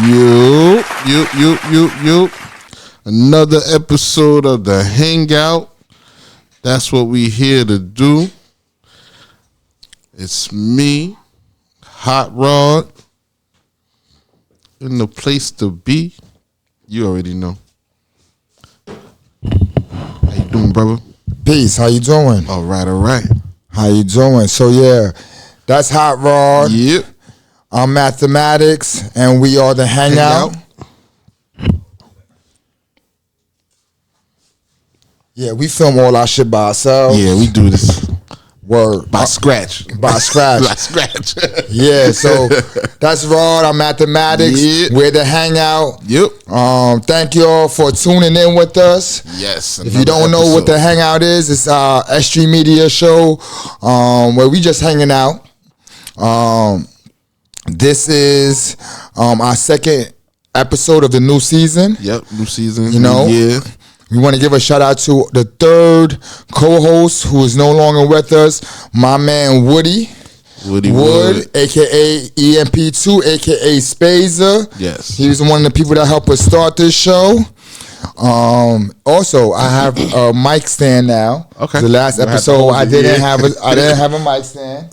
You. Another episode of the Hangout. That's what we here to do. It's me, Hot Rod, in the place to be. You already know. How you doing, brother? Peace. How you doing? All right. How you doing? So yeah, that's Hot Rod. Yep. I'm Mathematics, and we are the Hangout. Yeah, we film all our shit by ourselves. Yeah, we do this. Word. By scratch. By scratch. Yeah, so that's Rod. I'm Mathematics. Yep. We're the Hangout. Yep. Thank you all for tuning in with us. Yes. If you don't know what the Hangout is, it's our S.STREET media show where we just hanging out. This is our second episode of the new season. Yep, new season. You know? Yeah. We want to give a shout out to the third co-host who is no longer with us, my man Woody. Wood, a.k.a. EMP2, a.k.a. Spazer. Yes. He was one of the people that helped us start this show. Also, I have a mic stand now. Okay. The last episode, I didn't have a mic stand.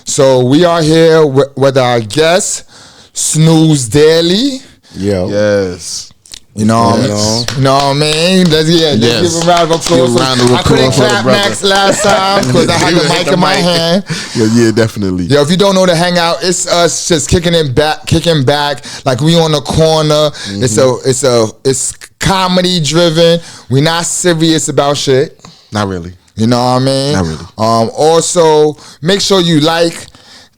So we are here with our guest, Snooze Daily. Yeah. Yes. You know what I mean? Let's give a round of applause. I couldn't clap Max last time because I had the mic in my hand. Yeah, definitely. Yo, if you don't know the Hangout, it's us just kicking back like we on the corner. Mm-hmm. It's comedy driven. We're not serious about shit. Not really. You know what I mean? Not really. Also, make sure you like,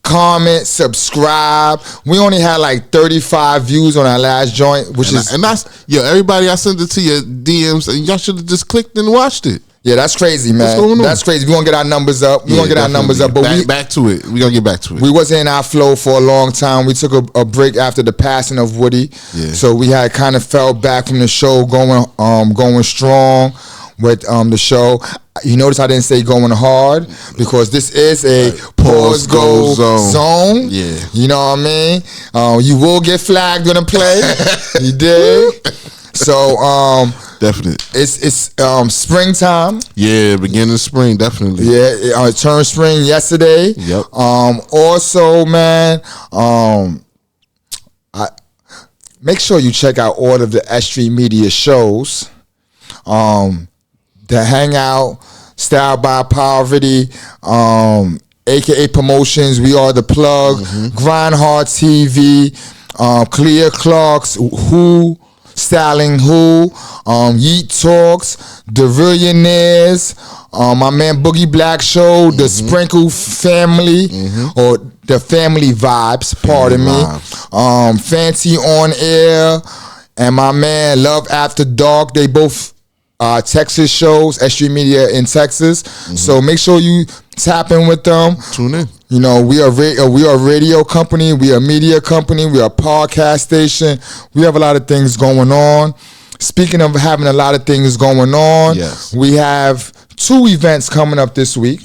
comment, subscribe. We only had like 35 views on our last joint, everybody, I sent it to your DMs and y'all should have just clicked and watched it. Yeah, that's crazy, man. That's crazy. We're gonna get our numbers up. We're gonna get our numbers up. But back to it. We're gonna get back to it. We wasn't in our flow for a long time. We took a break after the passing of Woody. Yeah. So we had kind of fell back from the show, going strong with the show. You notice I didn't say going hard because this is a pause go zone. Yeah. You know what I mean? You will get flagged when I play. You dig? So definitely. It's springtime. Yeah, beginning of spring, definitely. Yeah, it turned spring yesterday. Yep. Also, man, make sure you check out all of the S.STREET media shows. The Hangout, Style by Poverty, aka Promotions, We Are the Plug, Grind Hard TV, Clear Clarks, Who, Styling Who, Yeet Talks, The Billionaires, my man Boogie Black Show, The Sprinkle Family, or The Family Vibes, pardon me, Fancy On Air, and my man Love After Dark. They both Texas shows, S.STREET Media in Texas. So make sure you tap in with them. Tune in. You know, we are a radio company. We are a media company. We are a podcast station. We have a lot of things going on. Speaking of having a lot of things going on, yes, we have 2 events coming up this week.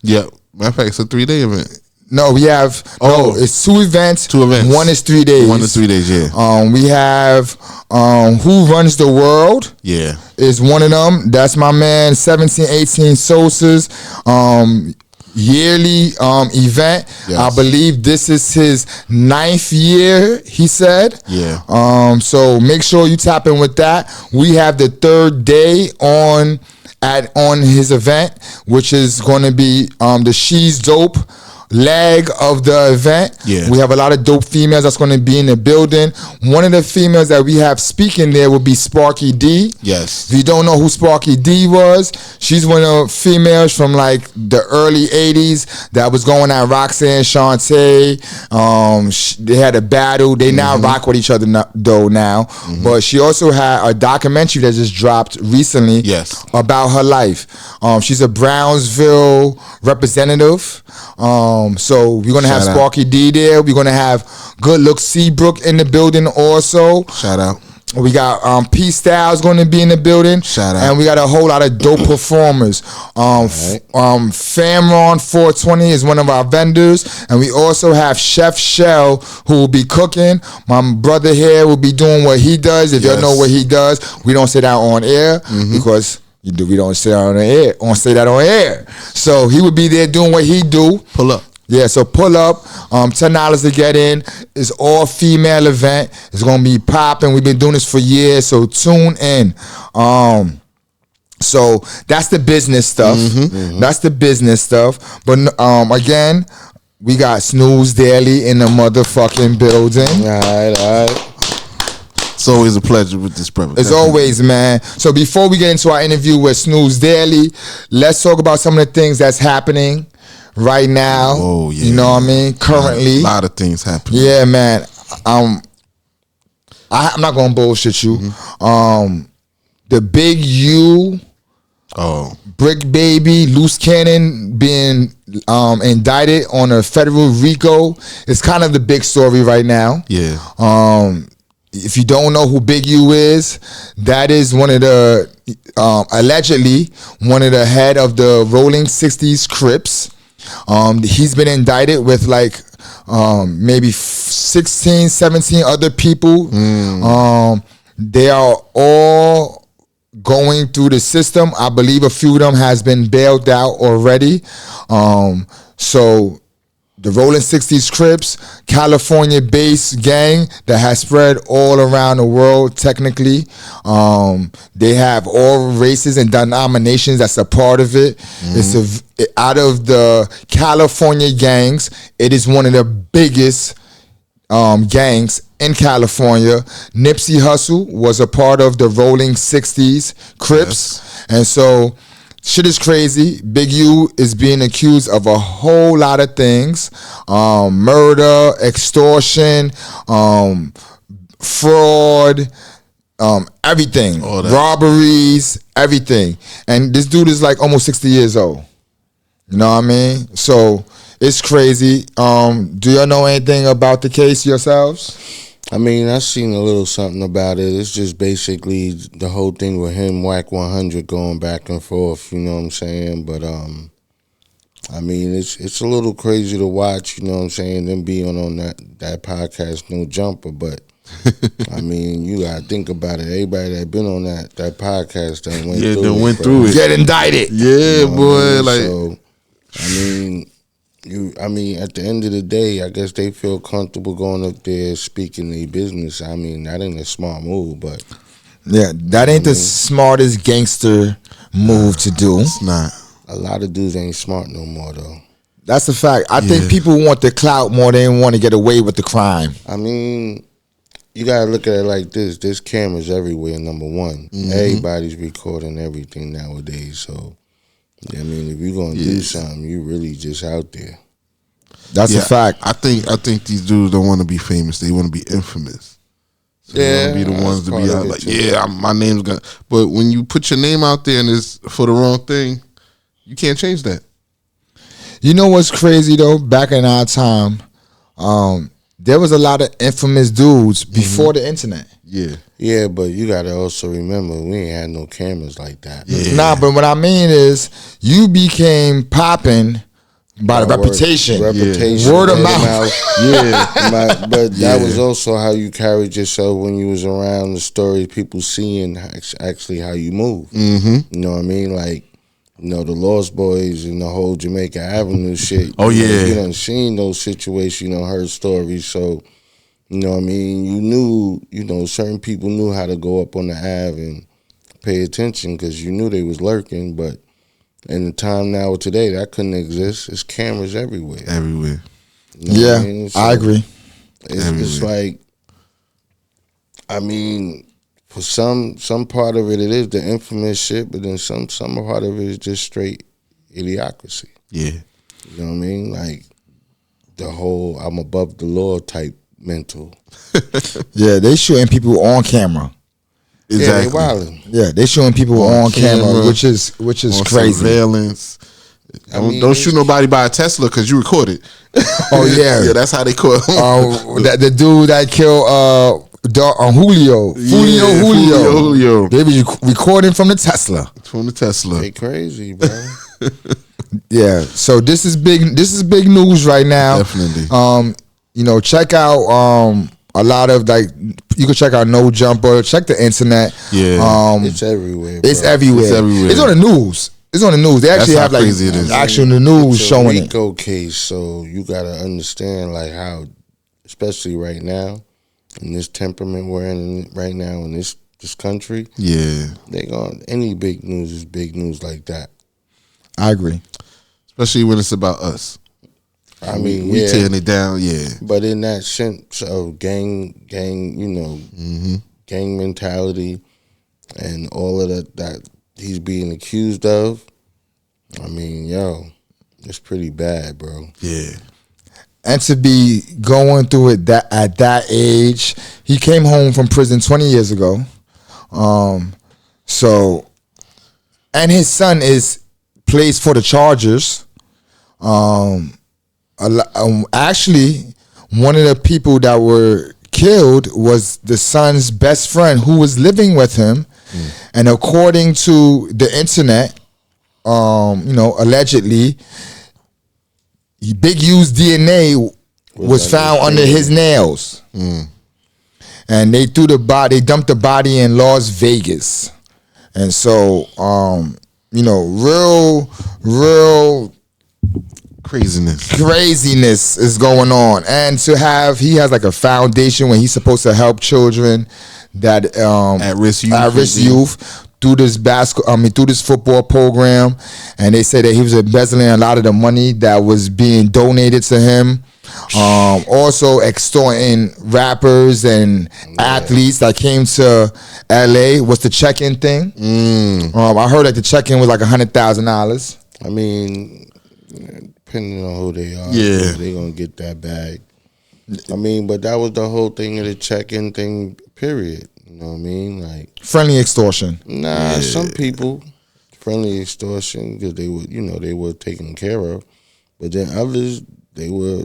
Yeah. Matter of fact, it's a 3-day event. No, we have it's 2 events. 2 events. One is 3 days. One is 3 days, yeah. We have Who Runs the World. Yeah. Is one of them. That's my man 1718 Sosa's yearly event. Yes. I believe this is his 9th year, he said. Yeah. So make sure you tap in with that. We have the 3rd day on his event, which is going to be the She's Dope leg of the event. Yeah. We have a lot of dope females that's going to be in the building. One of the females that we have speaking there will be Sparky D. Yes. If you don't know who Sparky D was, she's one of the females from like the early 80s that was going at Roxanne Shante. They had a battle. They now rock with each other though now. But she also had a documentary that just dropped recently about her life. She's a Brownsville representative. So we're gonna have Sparky D there. We're gonna have Good Look Seabrook in the building also. Shout out. We got P Styles going to be in the building. Shout out. And we got a whole lot of dope performers. Famron 420 is one of our vendors. And we also have Chef Shell who will be cooking. My brother here will be doing what he does. If y'all know what he does, we don't say that on air because we don't say that on air. We don't say that on air. So he would be there doing what he do. Pull up. Yeah, so pull up. $10 to get in. It's all female event. It's gonna be popping. We've been doing this for years, so tune in. So that's the business stuff. That's the business stuff. But again, we got Snooze Daily in the motherfucking building. All right. It's always a pleasure with this brother. As always, man. So before we get into our interview with Snooze Daily, let's talk about some of the things that's happening right now. Oh, yeah. You know what I mean? Currently. A lot of things happening. Yeah, man. I'm not gonna bullshit you. The Big U, Brick Baby, Loose Cannon being indicted on a federal RICO is kind of the big story right now. Yeah. If you don't know who Big U is, that is one of the allegedly one of the head of the Rolling 60s Crips. He's been indicted with like maybe 16, 17 other people. They are all going through the system. I believe a few of them has been bailed out already. So the Rolling 60s Crips, California-based gang that has spread all around the world technically. They have all races and denominations that's a part of it. It's out of the California gangs, it is one of the biggest gangs in California. Nipsey Hussle was a part of the Rolling 60s Crips. And so shit is crazy. Big U is being accused of a whole lot of things. Murder, extortion, fraud, everything. Robberies, everything. And this dude is like almost 60 years old. You know what I mean? So it's crazy. Do y'all know anything about the case yourselves? I mean, I've seen a little something about it. It's just basically the whole thing with him, Whack 100, going back and forth, you know what I'm saying? But, I mean, it's a little crazy to watch, you know what I'm saying, them being on that podcast, No Jumper. But, I mean, you got to think about it. Everybody that been on that podcast that went through it. Get indicted. Yeah, You know boy. what I mean? Like, So, I mean, at the end of the day, I guess they feel comfortable going up there speaking their business. I mean, that ain't a smart move, but yeah, that ain't the smartest gangster move to do. It's not. a lot of dudes ain't smart no more, though. That's a fact. I think people want the clout more than want to get away with the crime. I mean, you gotta look at it like this. There's cameras everywhere, number one. Everybody's recording everything nowadays, so I mean, if you're gonna do something, you really just out there. That's a fact. I think these dudes don't want to be famous. They want to be infamous. So they want to be the ones to be out like, my name's gonna. But when you put your name out there and it's for the wrong thing, you can't change that. You know what's crazy though? Back in our time, there was a lot of infamous dudes before the internet. Yeah, but you gotta also remember we ain't had no cameras like that. Nah, but what I mean is you became popping by the reputation. Word of mouth. But that was also how you carried yourself when you was around, the stories people seeing actually how you move. You know what I mean? Like, you know, the Lost Boys and the whole Jamaica Avenue shit. You done seen those situations, you know, heard stories. So, you know what I mean? You knew, you know, certain people knew how to go up on the Ave and pay attention because you knew they was lurking. But in the time now today, that couldn't exist. There's cameras everywhere. Everywhere. You know what I mean? So I agree. It's like, I mean, for some part of it is the infamous shit, but then some part of it is just straight idiocracy. Yeah. You know what I mean? Like the whole I'm above the law type mental. Yeah, they shooting people on camera. Exactly. Yeah, they wilding. Yeah, they showing people on camera, which is crazy. Surveillance. Don't shoot nobody by a Tesla because you recorded. Oh yeah, yeah, that's how they caught him. The dude that killed Julio. They was recording from the Tesla. They crazy, bro. Yeah. So this is big. This is big news right now. Definitely. Check out a lot of you can check out No Jumper. Check the internet. Yeah. It's everywhere. Bro. It's everywhere. It's on the news. They actually have actually the news showing it. RICO case, so you gotta understand how, especially right now, in this temperament we're in right now in this country. Yeah. Any big news is big news like that. I agree. Especially when it's about us. I mean, we tearing it down, yeah. But in that sense of gang, gang mentality, and all of that he's being accused of, I mean, it's pretty bad, bro. Yeah. And to be going through it at that age, he came home from prison 20 years ago. And his son plays for the Chargers. Actually, one of the people that were killed was the son's best friend who was living with him. And according to the internet, allegedly, Big U's DNA was found under his nails. And they dumped the body in Las Vegas. And so, real craziness is going on. And he has a foundation where he's supposed to help children that at risk youth through this football program. And they say that he was embezzling a lot of the money that was being donated to him. Also extorting rappers and athletes that came to LA. What's the check-in thing? I heard that the check-in was $100,000. I mean, depending on who they are, they're gonna get that bag. I mean, but that was the whole thing of the check-in thing, period. You know what I mean? Friendly extortion. Nah, some people friendly extortion because they were taken care of, but then others, they were,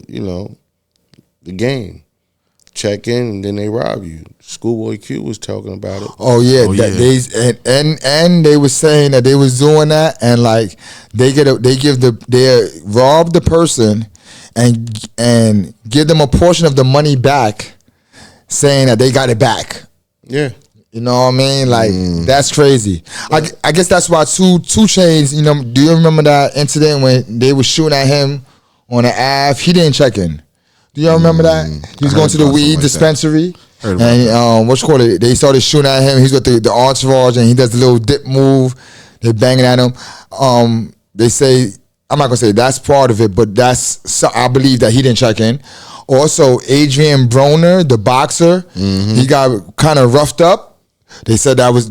the game. Check in and then they rob you. Schoolboy Q was talking about it. Oh yeah, and they were saying that they was doing that, and they rob the person and give them a portion of the money back, saying that they got it back. Yeah. You know what I mean? That's crazy. I guess that's why Two Chainz, do you remember that incident when they were shooting at him on the Ave? He didn't check in. Do y'all remember that? He was going to the weed dispensary. And they started shooting at him. He's got the entourage and he does the little dip move. They're banging at him. They say, I'm not going to say that's part of it, but I believe that he didn't check in. Also, Adrian Broner, the boxer, he got kind of roughed up. They said that was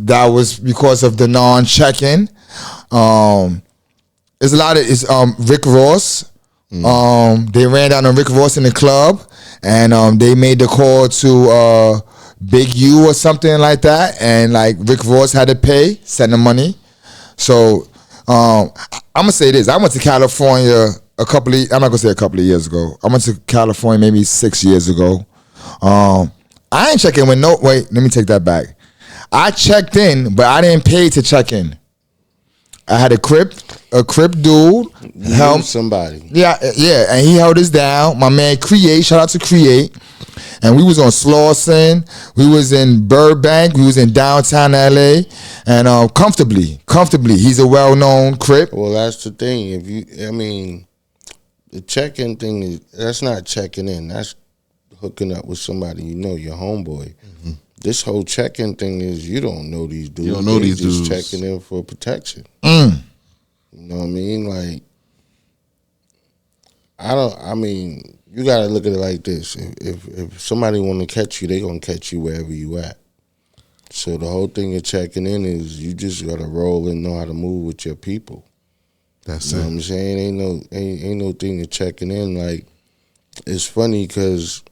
because of the non-check-in. There's a lot of Rick Ross. They ran down on Rick Ross in the club, and they made the call to Big U or something like that, and Rick Ross had to send the money. So I'm gonna say this: I went to California I'm not gonna say a couple of years ago. I went to California maybe 6 years ago. I ain't checking with wait, let me take that back. I checked in, but I didn't pay to check in. I had a crip dude help somebody. Yeah, and he held us down. My man Create, shout out to Create. And we was on Slauson, we was in Burbank, we was in downtown LA, and comfortably. He's a well-known crip. Well, that's the thing. The check-in thing that's not checking in. That's hooking up with somebody your homeboy. Mm-hmm. This whole check-in thing is you don't know these dudes. You don't know these dudes. Just checking in for protection. You know what I mean? You gotta look at it like this. If somebody want to catch you, they gonna catch you wherever you at. So the whole thing of checking in is you just gotta roll and know how to move with your people. That's it. You know what I'm saying? Ain't no thing of checking in. It's funny because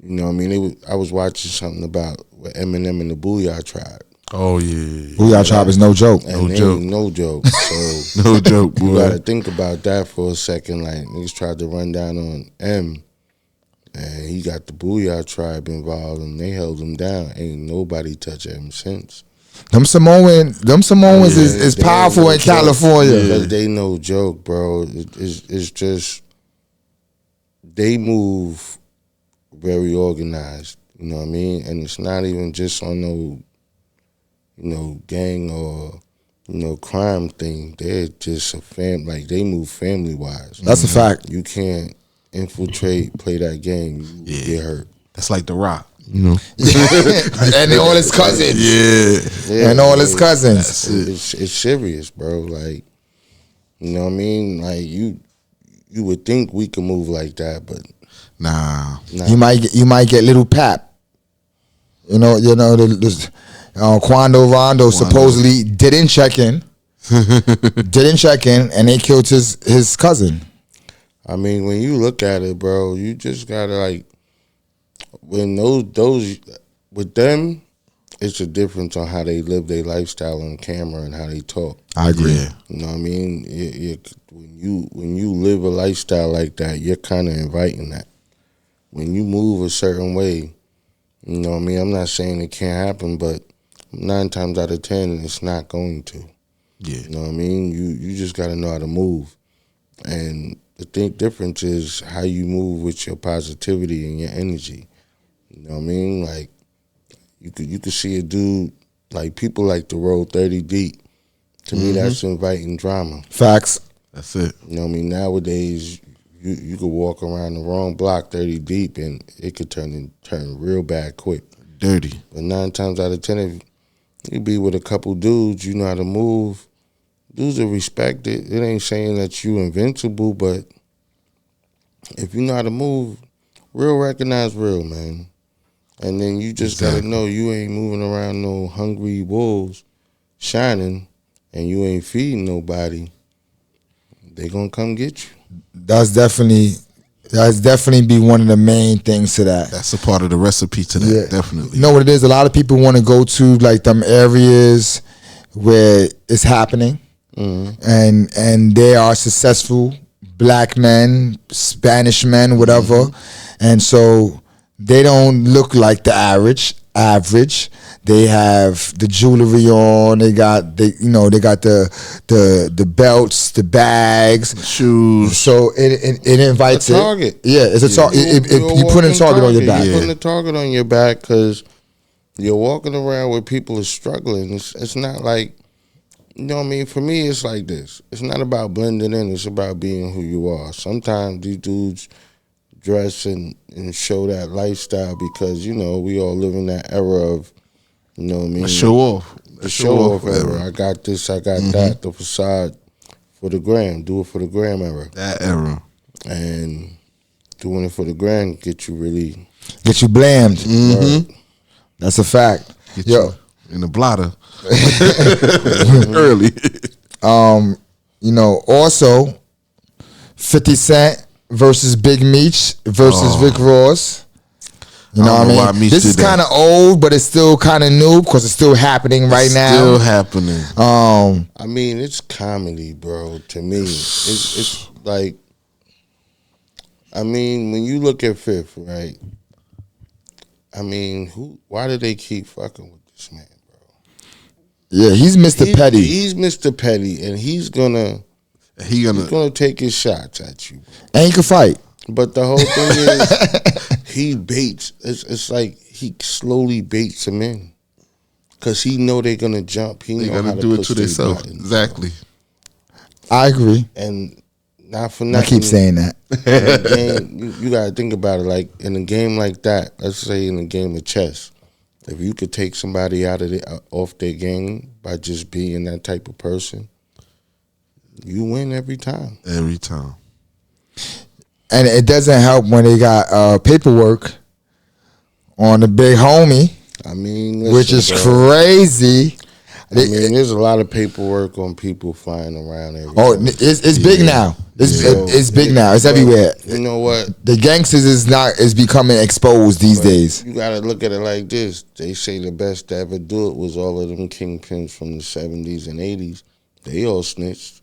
I was watching something about Eminem and the Booyah Tribe. Oh yeah, Booyah Tribe is no joke. And no joke. So no joke. Boy. You gotta think about that for a second. Niggas tried to run down on M, And he got the Booyah tribe involved, and they held him down. Ain't nobody touched him since. Them Samoans is powerful in California. Because they no joke, bro. It's just they move very organized. You know what I mean? And it's not even just on no, gang or crime thing. They're just a like they move family wise. That's a fact. You can't infiltrate, play that game, you get hurt. That's like The Rock, you know. And all his cousins. Yeah. And all his cousins. It's serious, bro. Like, you know what I mean? Like you would think we could move like that, but nah. You might get little Pap. Quando Rondo supposedly didn't check in, and they killed his cousin. I mean, when you look at it, bro, you just gotta like when those with them, it's a difference on how they live their lifestyle on camera and how they talk. I agree. Yeah. You know what I mean? When you live a lifestyle like that, you're kind of inviting that. When you move a certain way, you know what I mean? I'm not saying it can't happen, but 9 times out of 10, it's not going to. Yeah. You know what I mean? You just got to know how to move. And the difference is how you move with your positivity and your energy. You know what I mean? Like, you could see a dude, like, people like to roll 30 deep. To me, that's inviting drama. Facts. That's it. You know what I mean? Nowadays, you could walk around the wrong block 30 deep, and it could turn real bad quick. Dirty. But 9 times out of 10, if you be with a couple dudes, you know how to move. Dudes are respected. It ain't saying that you invincible, but if you know how to move, real recognize real, man. And then you just gotta know you ain't moving around no hungry wolves shining, and you ain't feeding nobody. They gonna come get you. That's definitely be one of the main things to that. That's a part of the recipe to that. Yeah. Definitely. You know what it is? A lot of people want to go to like them areas where it's happening, and they are successful black men, Spanish men, whatever, and so they don't look like the average. They have the jewelry on. They got the belts, the bags, the shoes. So it invites a target. Yeah, it's a target. You put a target on your back. You're putting a target on your back because you're walking around where people are struggling. It's not like, you know what I mean? For me, it's like this. It's not about blending in. It's about being who you are. Sometimes these dudes dress and show that lifestyle because, we all live in that era of, you know what I mean? Show off. The show off era. I got this, I got that. The facade for the gram. Do it for the gram era. That era. And doing it for the gram get you blammed. Right? That's a fact. Get you in the blotter. Early. Also 50 Cent versus Big Meech versus Rick Ross. You know what I mean? This is kind of old, but it's still kind of new because it's still happening right now. Still happening. I mean, it's comedy, bro. To me, it's like, I mean, when you look at Fifth, right? I mean, why do they keep fucking with this man, bro? Yeah, he's Mr. Petty. He's Mr. Petty, and he's gonna take his shots at you. And he can fight. But the whole thing is, he baits. It's like he slowly baits them in, cause he know they're gonna jump. He know how to do it to themselves. Exactly. I agree. And not for nothing. I keep saying that. You gotta think about it. Like in a game like that, let's say in a game of chess, if you could take somebody off their game by just being that type of person, you win every time. Every time. And it doesn't help when they got paperwork on the big homie. I mean, which is crazy. I mean, there's a lot of paperwork on people flying around everywhere. Oh, it's big now. It's big now. It's everywhere. You know what? The gangsters is becoming exposed these days. You gotta look at it like this. They say the best to ever do it was all of them kingpins from the 70s and 80s. They all snitched.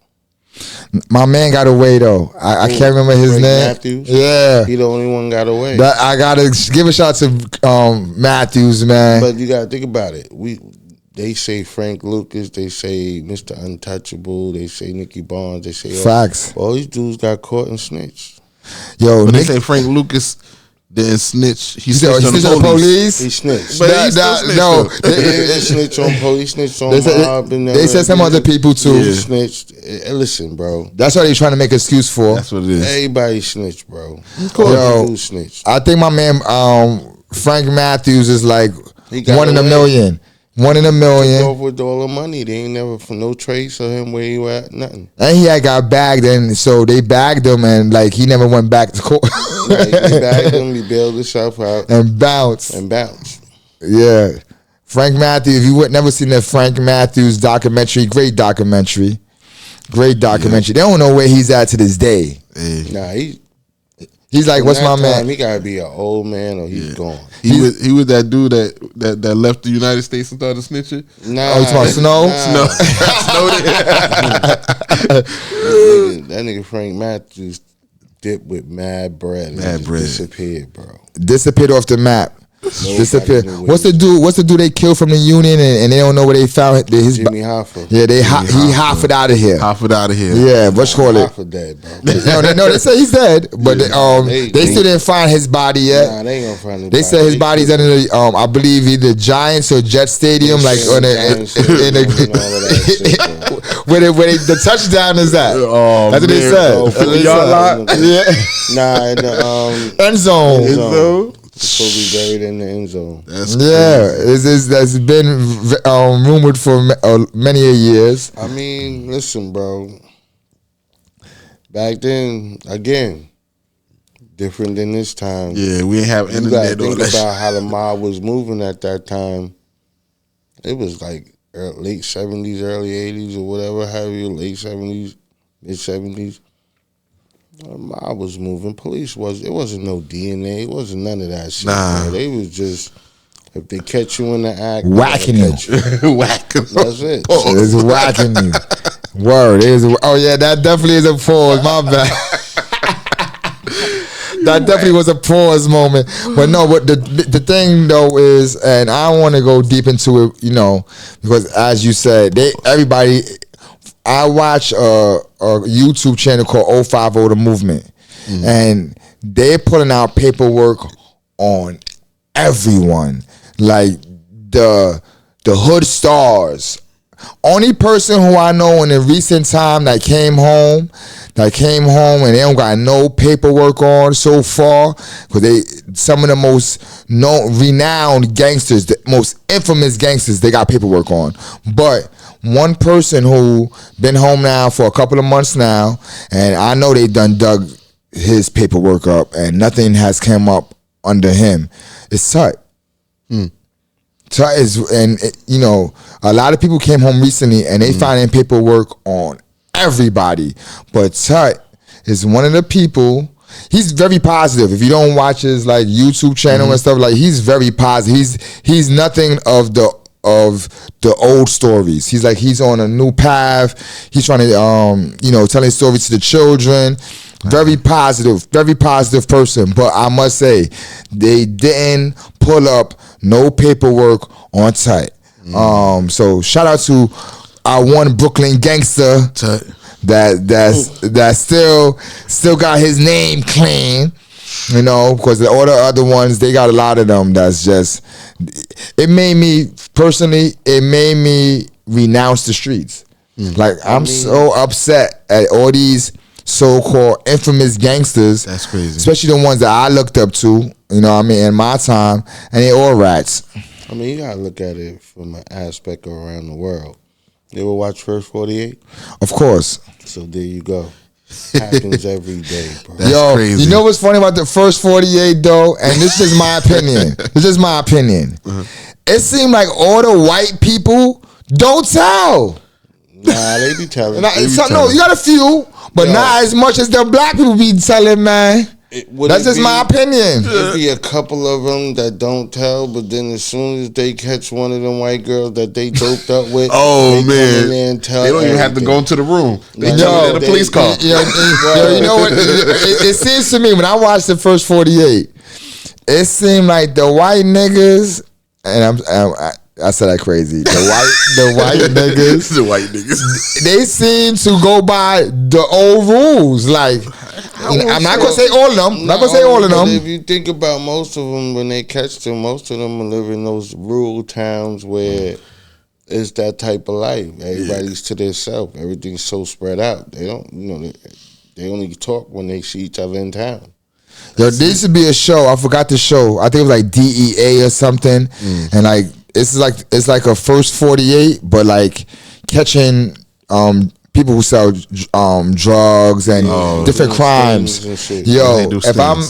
My man got away though. I can't remember his Frank name. Matthews? Yeah, He the only one got away. I gotta give a shout to Matthews, man. But you gotta think about it. They say Frank Lucas, they say Mr. Untouchable, they say Nicky Barnes, they say Facts. All these dudes got caught and snitched. Yo, But they say Frank Lucas didn't snitch. He snitched snitched on the police. He snitched. But he still snitched, no, though. He didn't snitch on police, snitched on mob. They said some other people too. He snitched. Listen, bro. That's what they trying to make an excuse for. That's what it is. Everybody snitched, bro. Yo, Dudes snitched. I think my man Frank Matthews is like He got 1 in a away. million. 1 in a Took million. off with all the money. They ain't never for no trace of him where he at. Nothing. And he had got bagged, and so they bagged him, and like he never went back to court. Like, he bagged him. He bailed himself out and bounced. Yeah, Frank Matthews. If you would never seen that Frank Matthews documentary, great documentary. They don't know where he's at to this day. Nah, He's like, what's my man? He gotta be an old man or he's gone. He was that dude that left the United States and started snitching. Nah, Oh, you talking about Snow? That nigga Frank Matthews dipped with mad bread. Mad bread. Disappeared, bro. Disappeared off the map. Disappeared. knew where What's the dude they killed from the Union and they don't know where they found his Jimmy Hoffa. Yeah, he Hoffa out of here. Hoffa out of here. Yeah, what's call it? Hoffa dead, bro. No, they say he's dead, but They they still didn't find his body yet. Nah, they ain't gonna find his They body. said his body's under the I believe either Giants or Jet Stadium, like on where the touchdown is at. Oh, That's what they man. said. Oh, That's what they 40-yard said. line? Yeah, Nah, in the end zone. End zone. Supposed to be buried in the end zone. That's That's been rumored for many years. I mean, listen, bro. Back then, again, different than this time. Yeah, we ain't have You gotta internet or think that. about how the mob was moving at that time. It was like late 70s, early 80s, or whatever have you, late 70s, mid 70s. The mob was moving. It wasn't no DNA. It wasn't none of that shit. Nah. Bro. They was just, if they catch you in the act, Whacking they'll you. catch Whack. That's it. It's whacking you. Word. Oh yeah, that definitely is a pause. My bad. That definitely was a pause moment. But no, but the thing though is, and I don't want to go deep into it, because as you said, everybody. I watch a YouTube channel called 050 The Movement, and they're putting out paperwork on everyone, like the hood stars. Only person who I know in the recent time that came home and they don't got no paperwork on so far, because some of the most renowned gangsters, the most infamous gangsters, they got paperwork on. But one person who been home now for a couple of months now, and I know they done dug his paperwork up and nothing has come up under him, is Tut. Tut is, and a lot of people came home recently and they finding paperwork on everybody, but Tut is one of the people. He's very positive. If you don't watch his like YouTube channel and stuff, like he's very positive. He's nothing of the old stories. He's on a new path. He's trying to telling stories to the children. Very positive person. But I must say, they didn't pull up no paperwork on Tut. So shout out to our one Brooklyn gangster Tut. that still got his name clean. Because all the other ones, they got a lot of them that's just, it made me renounce the streets. Like, I'm so upset at all these so-called infamous gangsters. That's crazy. Especially the ones that I looked up to, in my time, and they all rats. I mean, you gotta look at it from an aspect around the world. You ever watch First 48? Of course. So there you go. Happens every day, bro. That's crazy. You know what's funny about the First 48 though? And this is my opinion. It seemed like all the white people don't tell. Nah, they be telling. No, you got a few, but not as much as the black people be telling, man. That's just my opinion. There'd be a couple of them that don't tell, but then as soon as they catch one of them white girls that they doped up with, oh they man, they don't even have to go into the room. They jump in the police car. You know what? It seems to me when I watched the first 48, it seemed like the white niggas, and I said that crazy. The white niggas, the white niggas, they seem to go by the old rules. Like, I'm not gonna say all of them. Not gonna say all of them. If you think about most of them, when they catch them, most of them live in those rural towns where it's that type of life. Everybody's to themselves. Everything's so spread out. They don't, they only talk when they see each other in town. Yo, there used to be a show. I forgot the show. I think it was like DEA or something, and like. It's like a first 48, but like catching people who sell drugs and different crimes. Yo, if I'm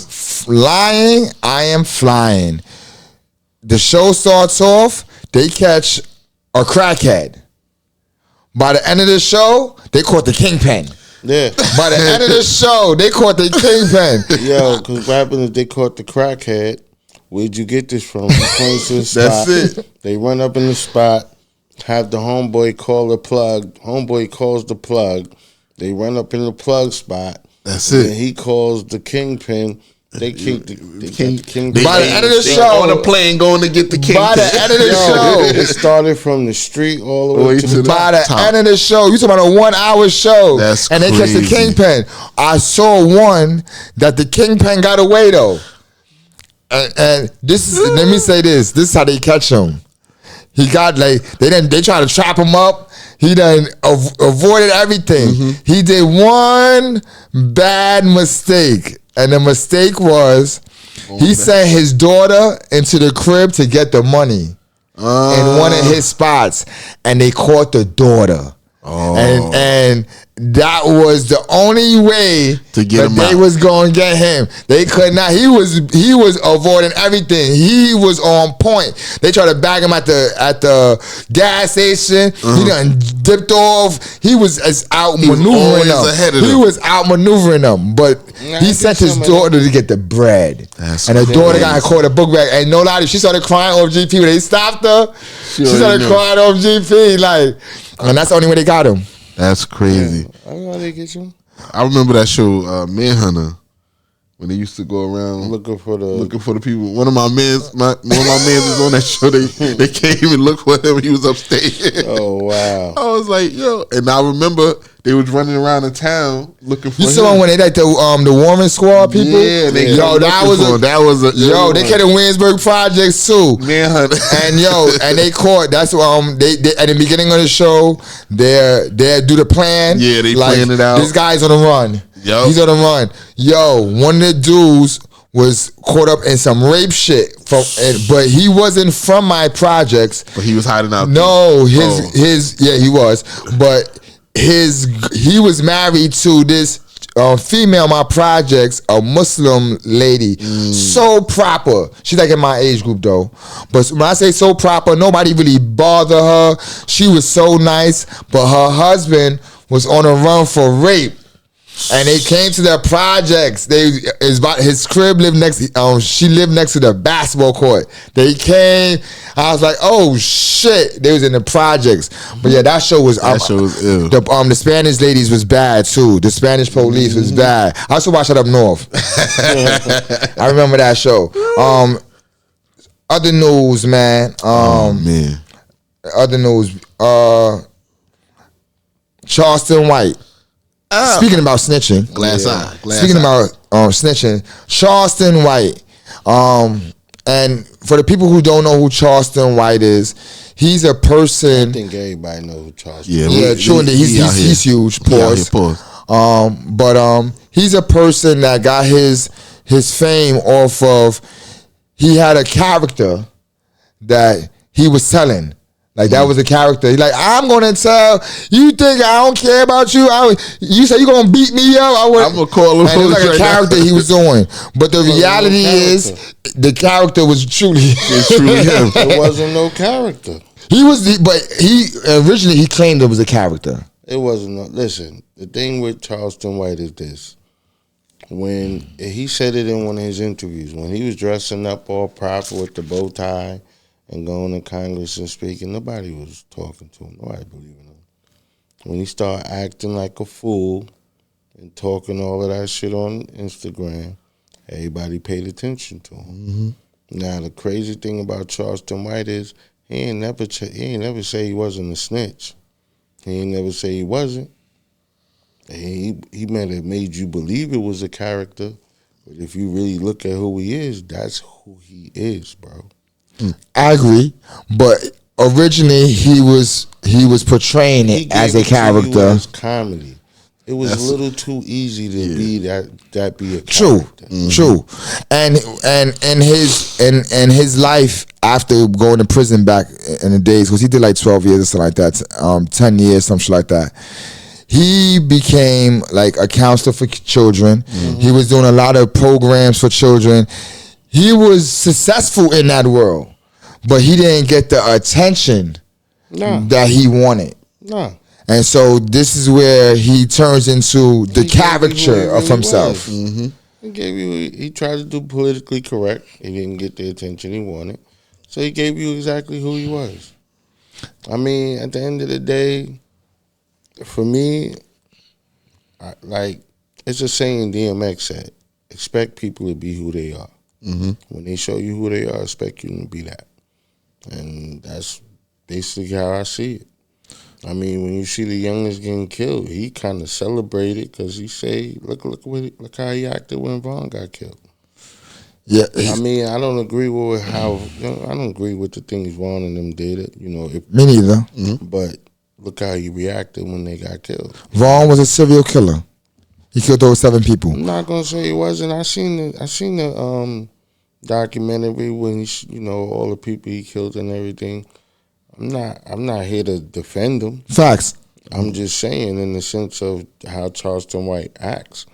lying, I am flying. The show starts off, they catch a crackhead. By the end of the show, they caught the kingpin. Yeah. By the end of the show, they caught the kingpin. Yo, because what happened if they caught the crackhead? Where'd you get this from? You came to the spot. That's it. They run up in the spot, have the homeboy call the plug. Homeboy calls the plug. They run up in the plug spot. That's it. And he calls the kingpin. They keep the kingpin. By the end of the show, on a plane going to get the kingpin. By the end of the show, it started from the street all the way to the by the end of the show, you talking about a 1 hour show. That's and they catch the kingpin. I saw one that the kingpin got away though. And this is, let me say this. This is how they catch him. He got like they try to trap him up. He done avoided everything. He did one bad mistake, and the mistake was he sent his daughter into the crib to get the money in one of his spots, and they caught the daughter. And that was the only way to get him they was going to get him. They could not. He was avoiding everything. He was on point. They tried to bag him at the gas station. He done dipped off. He was out maneuvering them. He was out maneuvering them. But he sent his daughter to get the bread. And the daughter got caught a book bag. And no lie, she started crying off GP when they stopped her. She started crying off GP like. And that's the only way they got him. That's crazy. I don't know how they get you. I remember that show, Manhunter, when they used to go around looking for the people. One of my mans was on that show. They came and looked for him. He was upstate. Oh wow! I was like, yo, and I remember they was running around the town looking for him. You saw when they like the Warren Squad people? Yeah, they they came to Winsburg Projects too. Manhunter. And they caught. That's they at the beginning of the show. They do the plan. Yeah, they planned it out. This guy's on the run. Yo. He's on the run. Yo, one of the dudes was caught up in some rape shit but he wasn't from my projects. But he was hiding out. No, he was. But he was married to this female in my projects, a Muslim lady. So proper. She's like in my age group though. But when I say so proper, nobody really bothered her. She was so nice, but her husband was on a run for rape. And they came to their projects. His crib lived next. She lived next to the basketball court. They came. I was like, oh shit! They was in the projects. But yeah, that show was ill. The Spanish ladies was bad too. The Spanish police was bad. I also watched it up north. I remember that show. Other news, man. Man. Other news. Charleston White. Speaking about snitching, Speaking about snitching, Charleston White. And for the people who don't know who Charleston White is, he's a person. I think everybody knows who Charleston. Yeah, true. He's huge. Pause. But he's a person that got his fame off of. He had a character that he was telling. Like that was a character. He's like, I'm gonna tell you. Think I don't care about you? You say you gonna beat me up? I'm gonna call him. And it was like a character he was doing. But the reality is, the character was truly him. It wasn't no character. Originally he claimed it was a character. It wasn't. Listen, the thing with Charleston White is this: when he said it in one of his interviews, when he was dressing up all proper with the bow tie and going to Congress and speaking, nobody was talking to him. Nobody believed in him. When he started acting like a fool and talking all of that shit on Instagram, everybody paid attention to him. Mm-hmm. Now, the crazy thing about Charleston White is he ain't never say he wasn't a snitch. He ain't never say he wasn't. He might have made you believe it was a character, but if you really look at who he is, that's who he is, bro. I agree, but originally he was portraying it as a character. As comedy. It was a little too easy to be that be a character. True. And his life after going to prison back in the days, because he did like 12 years or something like that, 10 years, something like that. He became like a counselor for children. Mm-hmm. He was doing a lot of programs for children. He was successful in that world, but he didn't get the attention that he wanted. No. And so this is where he turns into the caricature of himself. Mm-hmm. He tried to do politically correct. He didn't get the attention he wanted. So he gave you exactly who he was. I mean, at the end of the day, for me, it's a saying DMX said, expect people to be who they are. Mm-hmm. When they show you who they are, expect you to be that. And that's basically how I see it. I mean, when you see the youngest getting killed, he kind of celebrated because he say, look how he acted when Vaughn got killed. Yeah, I mean, I don't agree with how I don't agree with the things Vaughn and them did it. Me neither. Mm-hmm. But look how he reacted when they got killed. Vaughn was a serial killer. He killed over 7 people. I'm not gonna say he wasn't. I seen the documentary when all the people he killed and everything. I'm not here to defend him. Facts. I'm just saying in the sense of how Charleston White acts.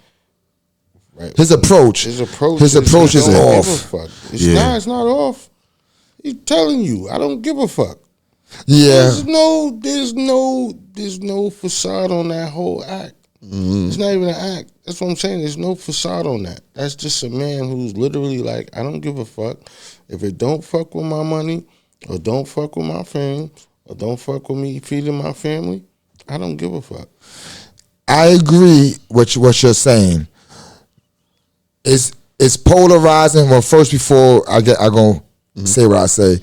Right. His approach is off. It's not off. He's telling you, I don't give a fuck. Yeah. There's no facade on that whole act. Mm-hmm. It's not even an act. That's what I'm saying. There's no facade on that. That's just a man who's literally like, I don't give a fuck. If it don't fuck with my money, or don't fuck with my fame, or don't fuck with me feeding my family, I don't give a fuck. I agree with what you're saying. It's polarizing. Well, first, before I go say what I say,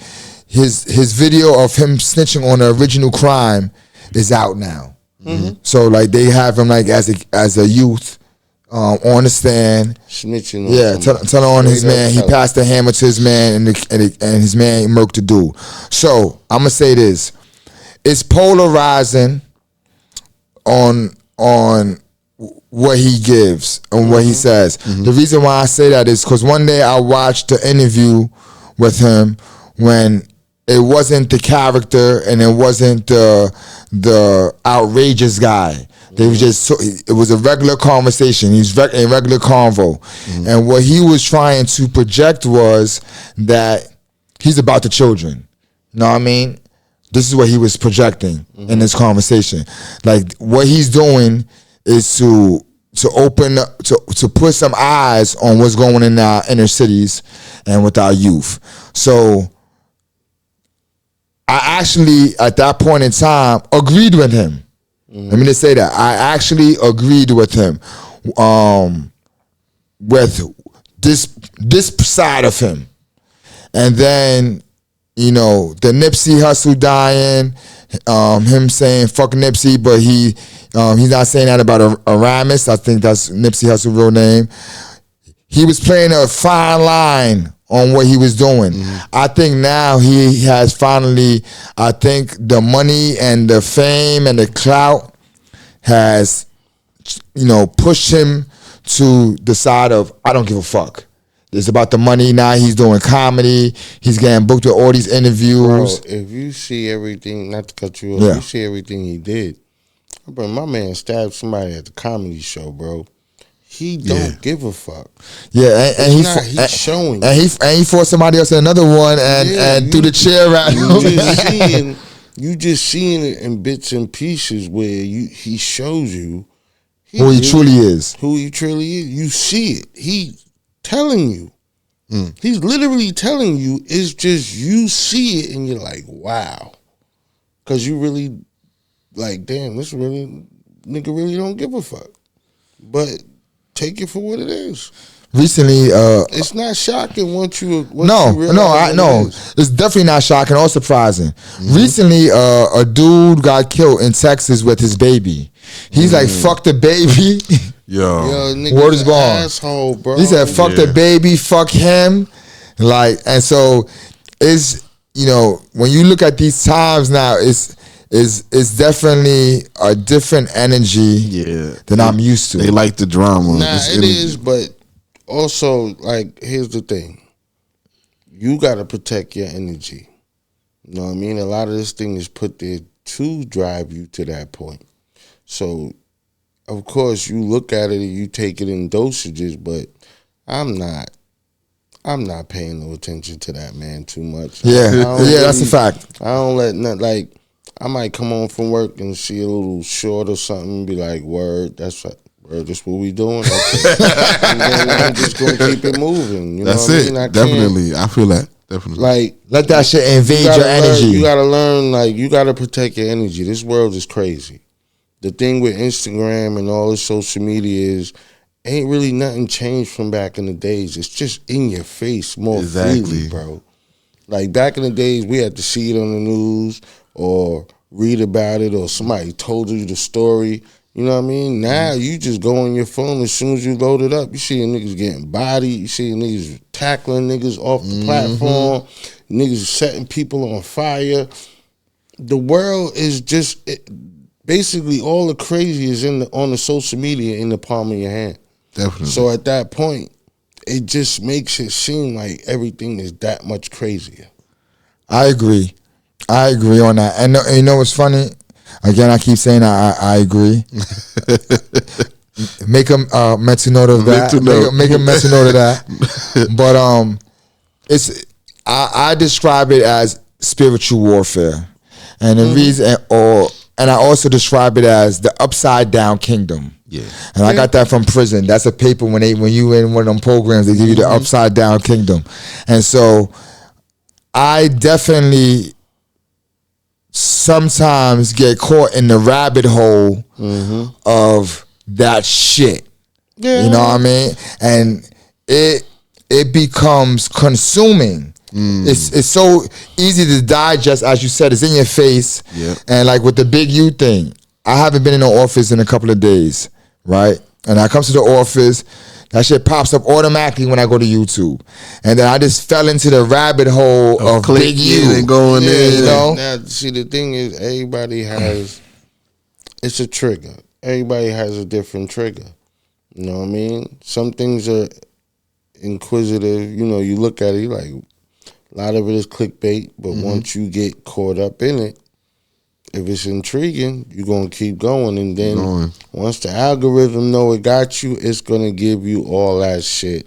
his video of him snitching on the original crime is out now. Mm-hmm. So like they have him like as a youth on the stand, snitching. Telling on his man. He passed the hammer to his man, and his man murked the dude. So I'm gonna say this: it's polarizing on what he gives and what he says. Mm-hmm. The reason why I say that is because one day I watched the interview with him when it wasn't the character and it wasn't the outrageous guy. They was it was a regular conversation. He's a regular convo. Mm-hmm. And what he was trying to project was that he's about the children. You know what I mean? This is what he was projecting in this conversation. Like what he's doing is to open up, to put some eyes on what's going on in our inner cities and with our youth. So I actually, at that point in time, agreed with him. Let me just say that. I actually agreed with him with this side of him. And then, the Nipsey Hussle dying, him saying fuck Nipsey, but he's not saying that about Aramis. I think that's Nipsey Hussle's real name. He was playing a fine line on what he was doing. I think now he has finally, I think the money and the fame and the clout has, pushed him to the side of, I don't give a fuck. It's about the money. Now he's doing comedy. He's getting booked with all these interviews. Bro, if you see everything, not to cut you off, you see everything he did. Bro, my man stabbed somebody at the comedy show, bro. He don't give a fuck. Yeah, and he's showing. And he fought somebody else in another one and threw the chair at him. You just seeing it in bits and pieces where he shows you who he truly is. Who he truly is. You see it. He's telling you. He's literally telling you. It's just you see it and you're like, wow. Because you really like, damn, this really, nigga really don't give a fuck. But take it for what it is. Recently, it's not shocking once you. I know. It's definitely not shocking or surprising. Recently, a dude got killed in Texas with his baby. He's like, "Fuck the baby." Yo, word is born. Asshole, bro. He said, "Fuck the baby, fuck him." Like, and so it's, you know, when you look at these times now, it's definitely a different energy than I'm used to. They like the drama. Nah, it is, but also, like, here's the thing. You got to protect your energy. You know what I mean? A lot of this thing is put there to drive you to that point. So, of course, you look at it and you take it in dosages, but I'm not paying no attention to that man too much. Yeah, that's a fact. I don't let nothing, like, I might come home from work and see a little short or something and be like, word, that's what we doing. And then I'm just going to keep it moving. You that's know what it. I mean? Definitely. I feel that. Definitely. Like, let that shit invade your energy. You got to learn, like, you got to protect your energy. This world is crazy. The thing with Instagram and all this social media is, ain't really nothing changed from back in the days. It's just in your face more freely, bro. Like, back in the days, we had to see it on the news or read about it or somebody told you the story. You know what I mean? Now you just go on your phone as soon as you load it up. You see niggas getting bodied. You see niggas tackling niggas off the platform. Niggas setting people on fire. The world is just basically all the crazy is on the social media in the palm of your hand. Definitely. So at that point, it just makes it seem like everything is that much crazier. I agree on that. And you know what's funny? Again, I keep saying I agree. Make a mental note of that. Make a mental note of that. But I describe it as spiritual warfare, and the reason, and I also describe it as the upside down kingdom. Yeah, and I got that from prison. That's a paper when you in one of them programs, they give you the upside down kingdom, and so I definitely sometimes get caught in the rabbit hole of that shit. Yeah. You know what I mean? And it becomes consuming. It's so easy to digest, as you said. It's in your face. Yep. And like with the Big U thing, I haven't been in the office in a couple of days, right? And I come to the office, that shit pops up automatically when I go to YouTube. And then I just fell into the rabbit hole of Big U. And going in. You know? Now, see, the thing is, everybody has, it's a trigger. Everybody has a different trigger. You know what I mean? Some things are inquisitive. You know, you look at it, you're like, a lot of it is clickbait, but once you get caught up in it, if it's intriguing, you're going to keep going. And then once the algorithm know it got you, it's going to give you all that shit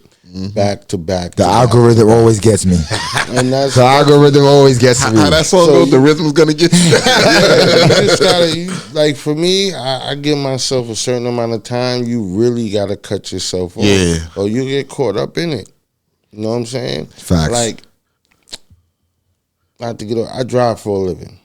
back to back. The algorithm always gets me. And that's the algorithm always gets me. How that song goes, the rhythm's going to get you. You just gotta, like for me, I give myself a certain amount of time. You really got to cut yourself off. Yeah. Or you get caught up in it. You know what I'm saying? Facts. Like, not to get off, I drive for a living.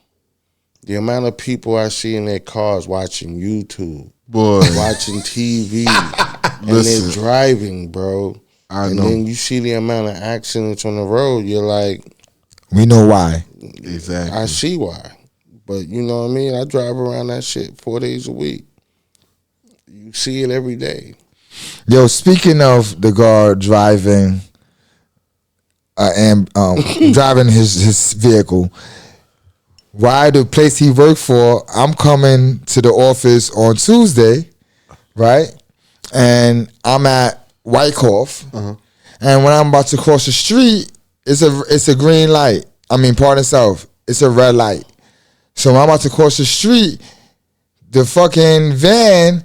The amount of people I see in their cars watching YouTube, watching TV, and they're driving, bro. And then you see the amount of accidents on the road, you're like, we know why. Exactly. I see why. But you know what I mean? I drive around that shit 4 days a week. You see it every day. Yo, speaking of the guard driving and driving his vehicle, why the place he worked for, I'm coming to the office on Tuesday, right? And I'm at Wyckoff, and when I'm about to cross the street, it's a green light. I mean, pardon self, it's a red light. So when I'm about to cross the street, the fucking van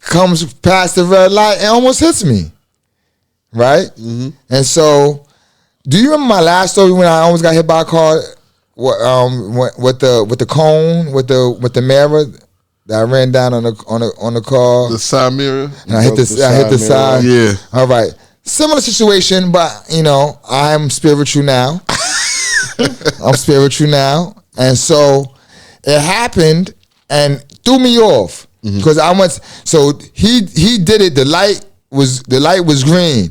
comes past the red light and almost hits me, right? And so, do you remember my last story when I almost got hit by a car? With the cone, with the mirror, that I ran down on the car. The side mirror. And I hit the side. Yeah. All right. Similar situation, but I'm spiritual now. I'm spiritual now, and so it happened and threw me off because I went. So he did it. The light was green.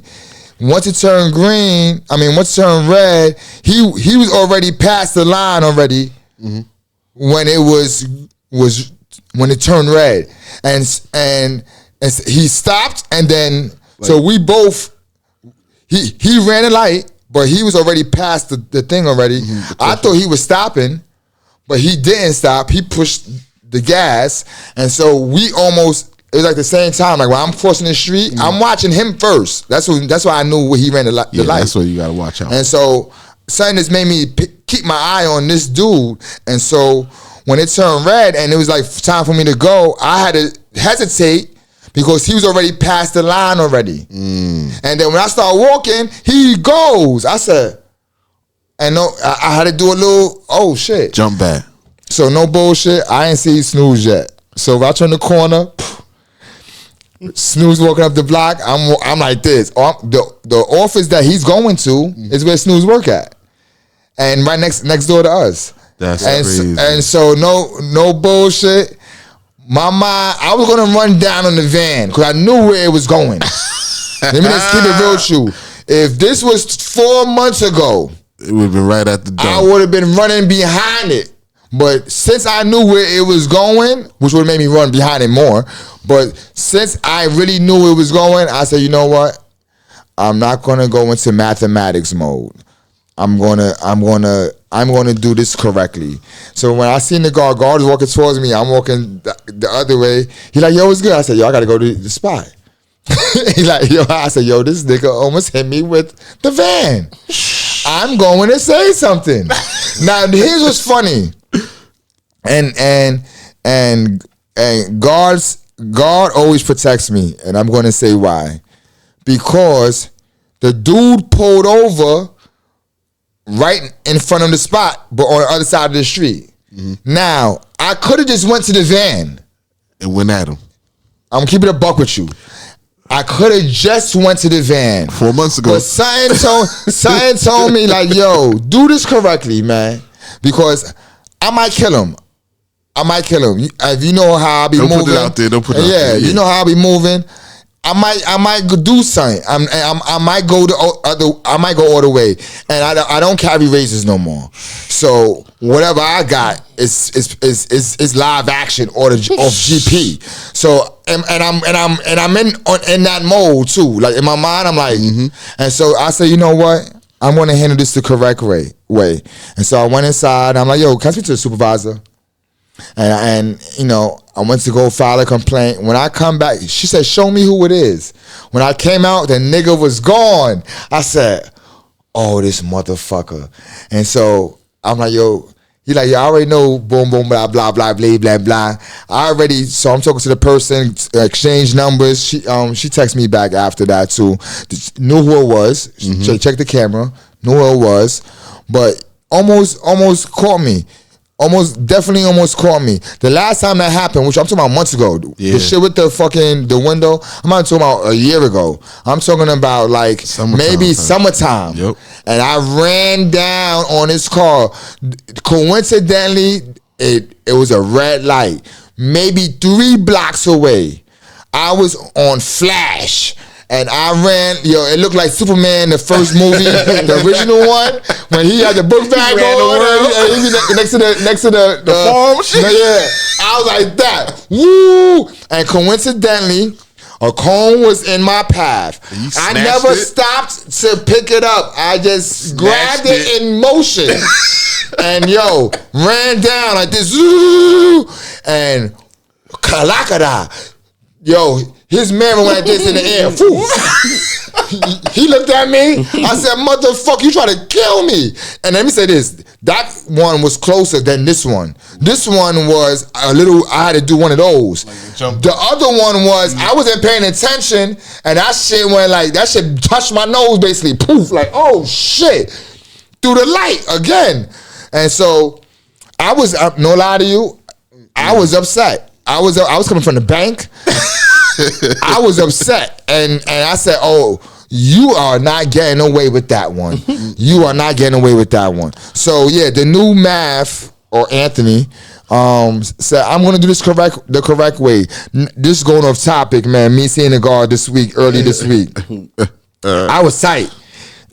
Once it turned once it turned red, he was already past the line already when it turned red, and he stopped, and then so we both. He ran a light, but he was already past the thing already. I thought he was stopping, but he didn't stop. He pushed the gas, and so it was like the same time. Like when I'm crossing the street, I'm watching him first. That's why I knew when he ran the light. That's what you gotta watch out. And so something just made me keep my eye on this dude. And so when it turned red and it was like time for me to go, I had to hesitate. Because he was already past the line already. And then when I start walking, he goes. I said, and I had to do a little, oh shit. Jump back. So no bullshit, I ain't see Snooze yet. So if I turn the corner, Snooze walking up the block, I'm like this. The office that he's going to is where Snooze work at. And right next door to us. That's crazy. And so no bullshit. My mind, I was gonna run down on the van because I knew where it was going. Let me just keep it real with you. If this was 4 months ago, it would have been right at the door. I would have been running behind it. But since I knew where it was going, which would have made me run behind it more, but since I really knew it was going, I said, you know what? I'm not gonna go into mathematics mode. I'm gonna do this correctly. So when I seen the guard was walking towards me, I'm walking the other way. He like, yo, what's good? I said, yo, I gotta go to the spot. He like, yo, I said, yo, this nigga almost hit me with the van. I'm going to say something. Now here's what's funny. And God always protects me, and I'm gonna say why. Because the dude pulled over right in front of the spot, but on the other side of the street. Now, I could have just went to the van. And went at him. I'm keeping it a buck with you. I could have just went to the van. 4 months ago. But something told me, like, yo, do this correctly, man. Because I might kill him. If you know how I be moving. Don't put it out there. Don't put it out there. Yeah, you know how I be moving. I might go do something. I might go all the way, and I don't carry razors no more. So whatever I got is live action or off GP. So and I'm in that mode too. Like in my mind, I'm like, and so I say, you know what? I'm gonna handle this the correct way. And so I went inside. I'm like, yo, can I speak to the supervisor? And I went to go file a complaint. When I come back, she said, show me who it is. When I came out, the nigga was gone. I said, oh, this motherfucker. And so I'm like, yo, he like, I already know, boom, boom, blah, blah, blah, blah, blah, blah. So I'm talking to the person, exchange numbers. She texted me back after that too. Knew who it was. Checked the camera. Knew who it was. But almost caught me. Definitely almost caught me. The last time that happened, which I'm talking about months ago, the shit with the window, I'm not talking about a year ago. I'm talking about like summertime. Yep. And I ran down on his car. Coincidentally, it was a red light. Maybe 3 blocks away. I was on flash. And I ran, it looked like Superman, the first movie, the original one, when he had the book bag on, and he was next to the farm shit. Yeah, I was like that. Woo! And coincidentally, a cone was in my path. I never stopped to pick it up. I just grabbed it in motion. And ran down like this. And kalakada. His man went like this in the air. He looked at me. I said, motherfucker, you try to kill me. And let me say this. That one was closer than this one. This one was I had to do one of those. The other one was, I wasn't paying attention, and that shit touched my nose basically. Poof, like, oh shit. Through the light again. And so, I was, no lie to you, I was upset. I was coming from the bank. I was upset, and I said, "Oh, you are not getting away with that one. You are not getting away with that one." So yeah, the new Math or Anthony said, "I'm going to do this the correct way." This is going off topic, man. Me seeing the guard early this week. I was tight.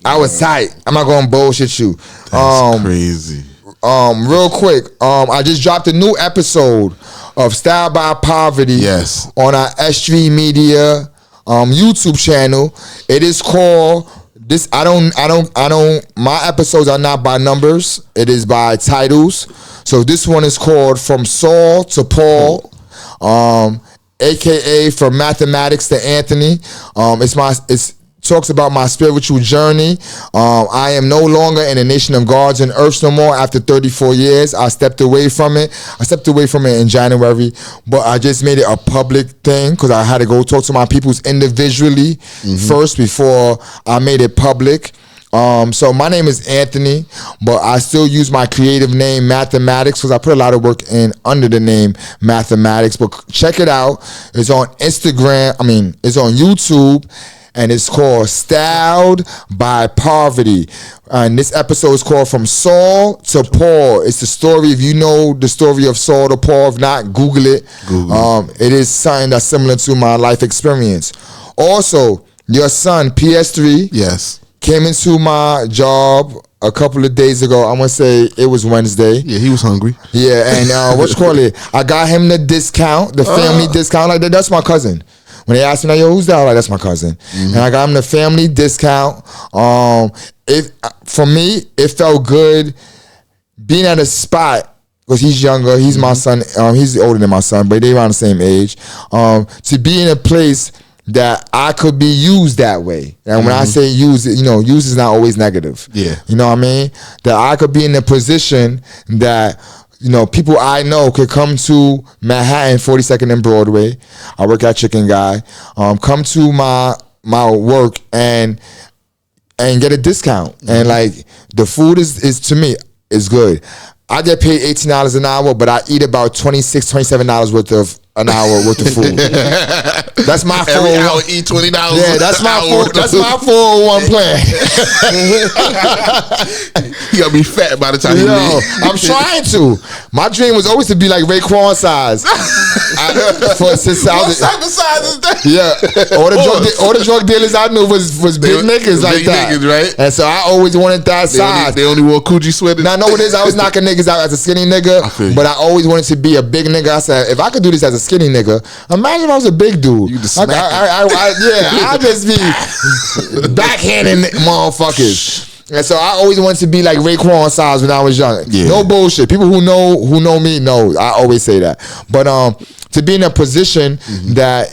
I'm not going to bullshit you. That's crazy. Real quick, I just dropped a new episode of Style by Poverty on our S.STREET Media YouTube channel. It is called this. I don't. My episodes are not by numbers. It is by titles. So this one is called From Saul to Paul, aka From Mathematics to Anthony. It's talks about my spiritual journey. I am no longer in the nation of gods and earths no more. After 34 years, I stepped away from it. I stepped away from it in January, but I just made it a public thing because I had to go talk to my peoples individually first before I made it public. So my name is Anthony, but I still use my creative name Mathematics because I put a lot of work in under the name Mathematics. But check it out. It's on Instagram. It's on YouTube. And it's called Styled by Poverty. And this episode is called From Saul to Paul. It's the story, if you know the story of Saul to Paul. If not, Google it. It is something that's similar to my life experience. Also, your son, PS3, came into my job a couple of days ago. I'm going to say it was Wednesday. Yeah, he was hungry. Yeah, and I got him the discount, the family discount. Like that's my cousin. When they asked me, like, yo, who's that? I'm like, that's my cousin. And I got him the family discount. For me, it felt good being at a spot, because he's younger. He's my son. He's older than my son, but they're around the same age. To be in a place that I could be used that way. And when I say use, use is not always negative. Yeah. You know what I mean? That I could be in a position that people I know could come to Manhattan, 42nd and Broadway. I work at Chicken Guy. Come to my work and get a discount. And like the food is to me is good. I get paid $18 an hour, but I eat about $26, $27 worth of an hour worth of food. That's my 401. Every hour eat $20. Yeah, that's my 401 plan. You gotta be fat by the time you leave. I'm trying to. My dream was always to be like Raekwon size. What type of size is that? Yeah, all the drug dealers I knew was big niggas like that. Niggas, right? And so I always wanted that size. They only wore Coogi sweaters. Now I know what it is. I was knocking niggas out as a skinny nigga, but I always wanted to be a big nigga. I said, if I could do this as a skinny nigga, imagine if I was a big dude. You just smack I'd just be backhanding motherfuckers. And so I always wanted to be like Raekwon size when I was young. Yeah. No bullshit. People who know me know. I always say that. But to be in a position that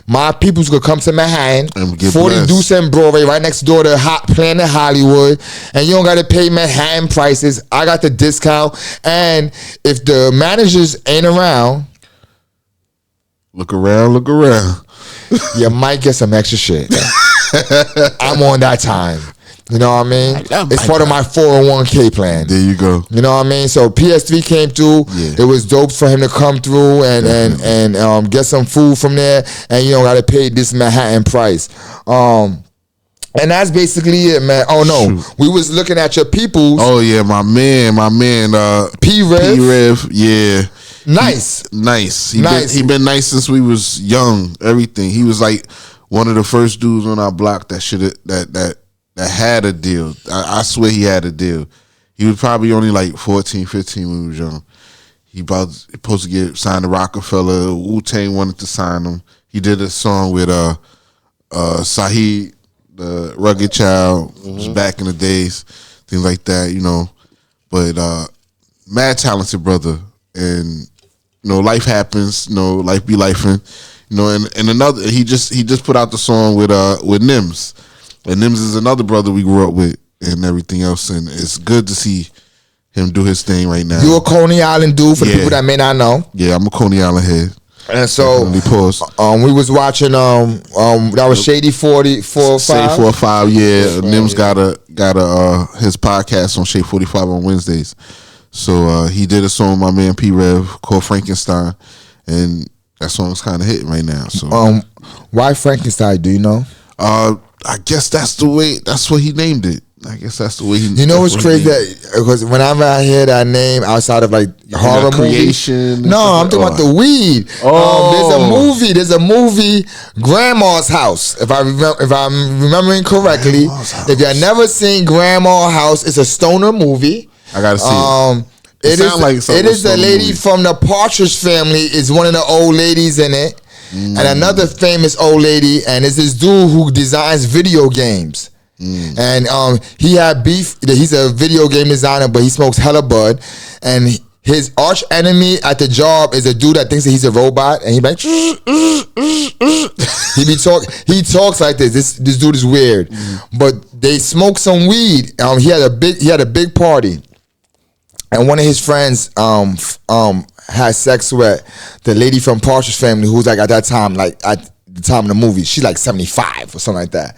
my peoples could come to Manhattan, 40 Deuce and Broadway, right next door to Planet Hollywood, and you don't got to pay Manhattan prices. I got the discount, and if the managers ain't around, look around. You might get some extra shit. I'm on that time. You know what I mean? It's part of my 401k plan. There you go. You know what I mean? So PS3 came through. Yeah. It was dope for him to come through and get some food from there. And you don't got to pay this Manhattan price. And that's basically it, man. Oh no, we was looking at your peoples. Oh yeah, my man, P-Rev. Yeah. Nice. He been nice since we was young. Everything. He was like one of the first dudes on our block that had a deal. I swear he had a deal. He was probably only like 14, 15 when we was young. He supposed to get signed to Rockefeller. Wu-Tang wanted to sign him. He did a song with Saheed, the Rugged Child. It was back in the days, things like that, But mad talented brother. And life happens, life be lifing. And another he just put out the song with Nims. And Nims is another brother we grew up with and everything else, and it's good to see him do his thing right now. You a Coney Island dude for the people that may not know. Yeah, I'm a Coney Island head. And so we was watching that was Shady 44 Shady 45, yeah. Nims got his podcast on Shady 45 on Wednesdays. So he did a song with my man P Rev called Frankenstein, and that song's kind of hitting right now. So why Frankenstein? Do you know? I guess that's what he named it. I guess that's the way he. You know what's crazy? Because whenever I hear that name outside of like horror creation, no, I'm talking about the weed. There's a movie, Grandma's House. If I'm remembering correctly, if you've never seen Grandma's House, it's a stoner movie. I gotta see it. It is the lady from the Partridge Family. Is one of the old ladies in it, and another famous old lady, and it's this dude who designs video games. And he had beef. He's a video game designer, but he smokes hella bud. And his arch enemy at the job is a dude that thinks that he's a robot, and he like he talks like this. This dude is weird. But they smoke some weed. He had a big party, and one of his friends had sex with the lady from Partridge Family, who's like at that time, like at the time of the movie, she's like 75 or something like that.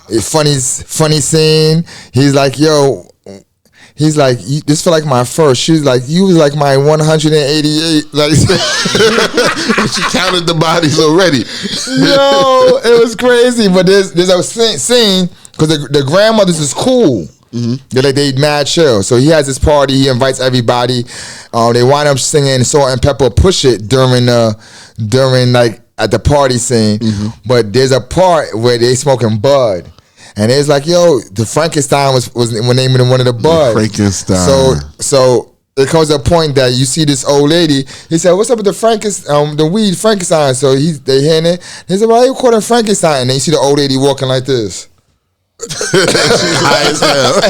It's funny scene. He's like, yo, this feel like my first. She's like, you was like my 188. Like, she counted the bodies already. Yo, it was crazy. But there's a scene because the grandmothers is cool. They mad chill. So he has this party. He invites everybody. They wind up singing Salt and Pepper Push It during like at the party scene. But there's a part where they smoking bud. And it's like, yo, the Frankenstein was naming one of the bud. Frankenstein. So it comes to a point that you see this old lady. He said, "What's up with the weed Frankenstein?" So they hearing it. He said, "Why are you calling Frankenstein?" And then you see the old lady walking like this. She's high as hell.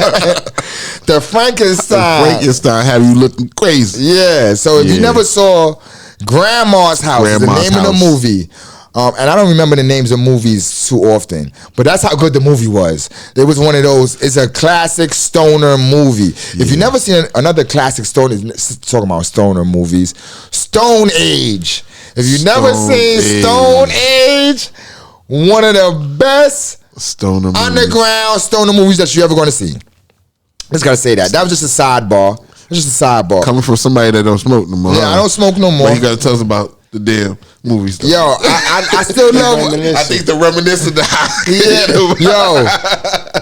The Frankenstein have you looking crazy. Yeah. So if you never saw Grandma's House, the name of the movie. And I don't remember the names of movies too often, but that's how good the movie was. It was one of those. It's a classic stoner movie. Yeah. If you never seen another classic stoner, talking about stoner movies, Stone Age. If you never seen Stone Age, one of the best underground stoner movies that you're ever going to see. Just gotta say that. That was just a sidebar. It's just a sidebar. Coming from somebody that don't smoke no more. Yeah, I don't smoke no more. But you gotta tell us about the damn movies. Though. Yo, I still love. I think the reminiscent. Yo,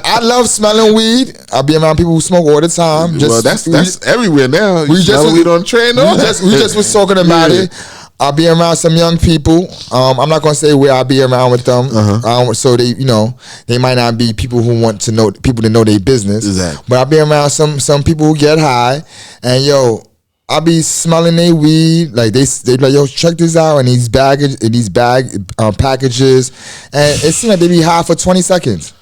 I love smelling weed. I be around people who smoke all the time. That's everywhere now. We just weed on the train. We just was talking about it. I'll be around some young people. I'm not gonna say where I'll be around with them. So they might not be people who want to know their business. Exactly. But I'll be around some people who get high, and yo, I'll be smelling their weed. Like they be like, yo, check this out, and these packages, and it seems like they be high for 20 seconds.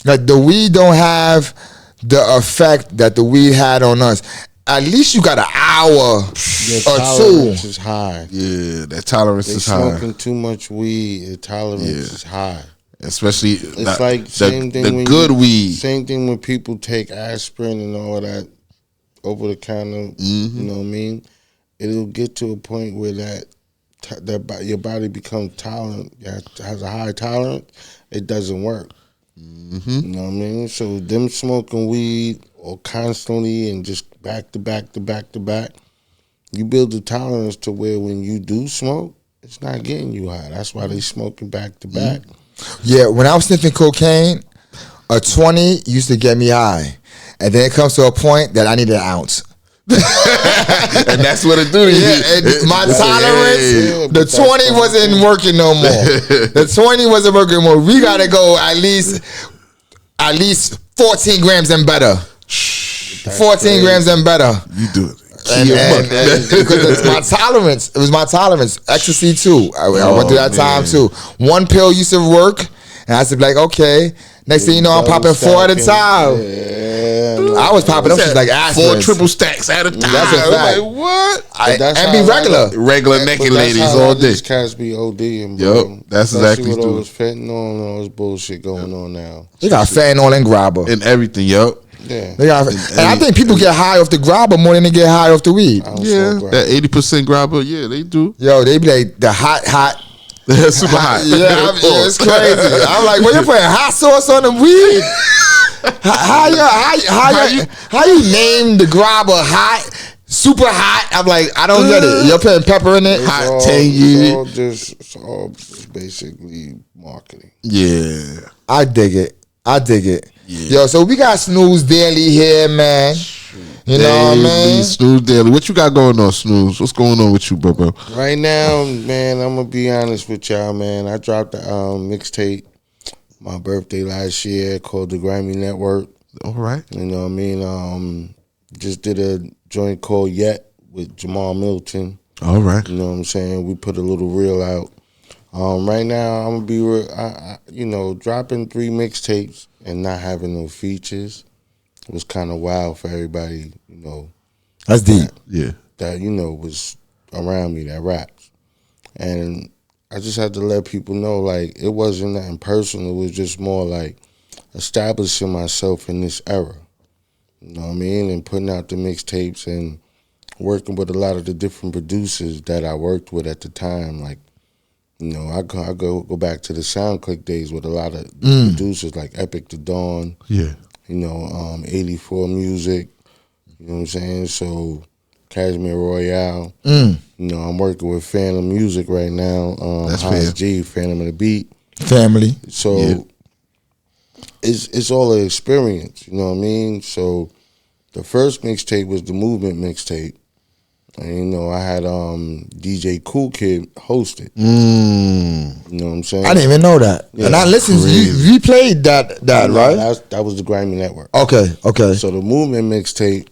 Like the weed don't have the effect that the weed had on us. At least you got an hour or two. Tolerance is high. Yeah, that tolerance is high. Smoking too much weed, the tolerance is high. Especially it's like same thing the good weed. Same thing when people take aspirin and all that over the counter. You know what I mean? It'll get to a point where that your body becomes tolerant. Has a high tolerance. It doesn't work. You know what I mean? So them smoking weed or constantly and just back to back to back to back, you build a tolerance to where when you do smoke, it's not getting you high. That's why they smoking back to back. Yeah, when I was sniffing cocaine, a 20 used to get me high. And then it comes to a point that I need an ounce. And that's what it do to you. My tolerance, the 20 wasn't working no more. The 20 wasn't working anymore. We gotta go at least 14 grams and better. 14 grams and better. You do it. Because it's my tolerance. It was my tolerance. Ecstasy too. I went through that time too. One pill used to work, and I used to be like, okay. Next thing you know, I'm popping 4 at a time. Yeah, I was popping them shit like aspirin. 4 triple stacks at a time. That's a fact. Like, what? And be regular. Regular naked ladies all day. These cats be ODing, bro. Yep, that's exactly what true. All this fentanyl and all this bullshit going on now. They got fentanyl and grabber. And everything, yep. Yeah. And I think people get high off the grabber more than they get high off the weed. Yeah, that 80% grabber, yeah, they do. Yo, they be like the hot. Super hot. Yeah, it's crazy. I'm like, well, you putting hot sauce on the weed? How you name the grabber hot super hot. I'm like, I don't get it. You're putting pepper in it. Hot, tangy. It's all just basically marketing. Yeah. I dig it. Yeah. Yo, so we got Snooze Daily here, man. You know what I mean? Snooze Daily. What you got going on, Snooze? What's going on with you, bro? Right now, man, I'm gonna be honest with y'all, man. I dropped a mixtape my birthday last year called the Grammy Network. All right. You know what I mean? Just did a joint called Yet with Jamal Milton. All right. You know what I'm saying? We put a little reel out. Right now, I'm gonna be, dropping 3 mixtapes and not having no features. It was kind of wild for everybody, That's deep. Yeah. That, was around me that raps. And I just had to let people know, like, it wasn't nothing personal. It was just more like establishing myself in this era. You know what I mean? And putting out the mixtapes and working with a lot of the different producers that I worked with at the time. Like, I go back to the SoundClick days with a lot of producers like Epic the Dawn. Yeah. 84 Music. You know what I'm saying? So, Cashmere Royale. I'm working with Phantom Music right now. That's fair. G, Phantom of the Beat. Family. So, it's all an experience, you know what I mean? So, the first mixtape was the Movement mixtape. And, I had DJ Cool Kid host it. You know what I'm saying? I didn't even know that. Yeah, and I listened. You played that right? That was the Grammy Network. Okay. So the Movement mixtape,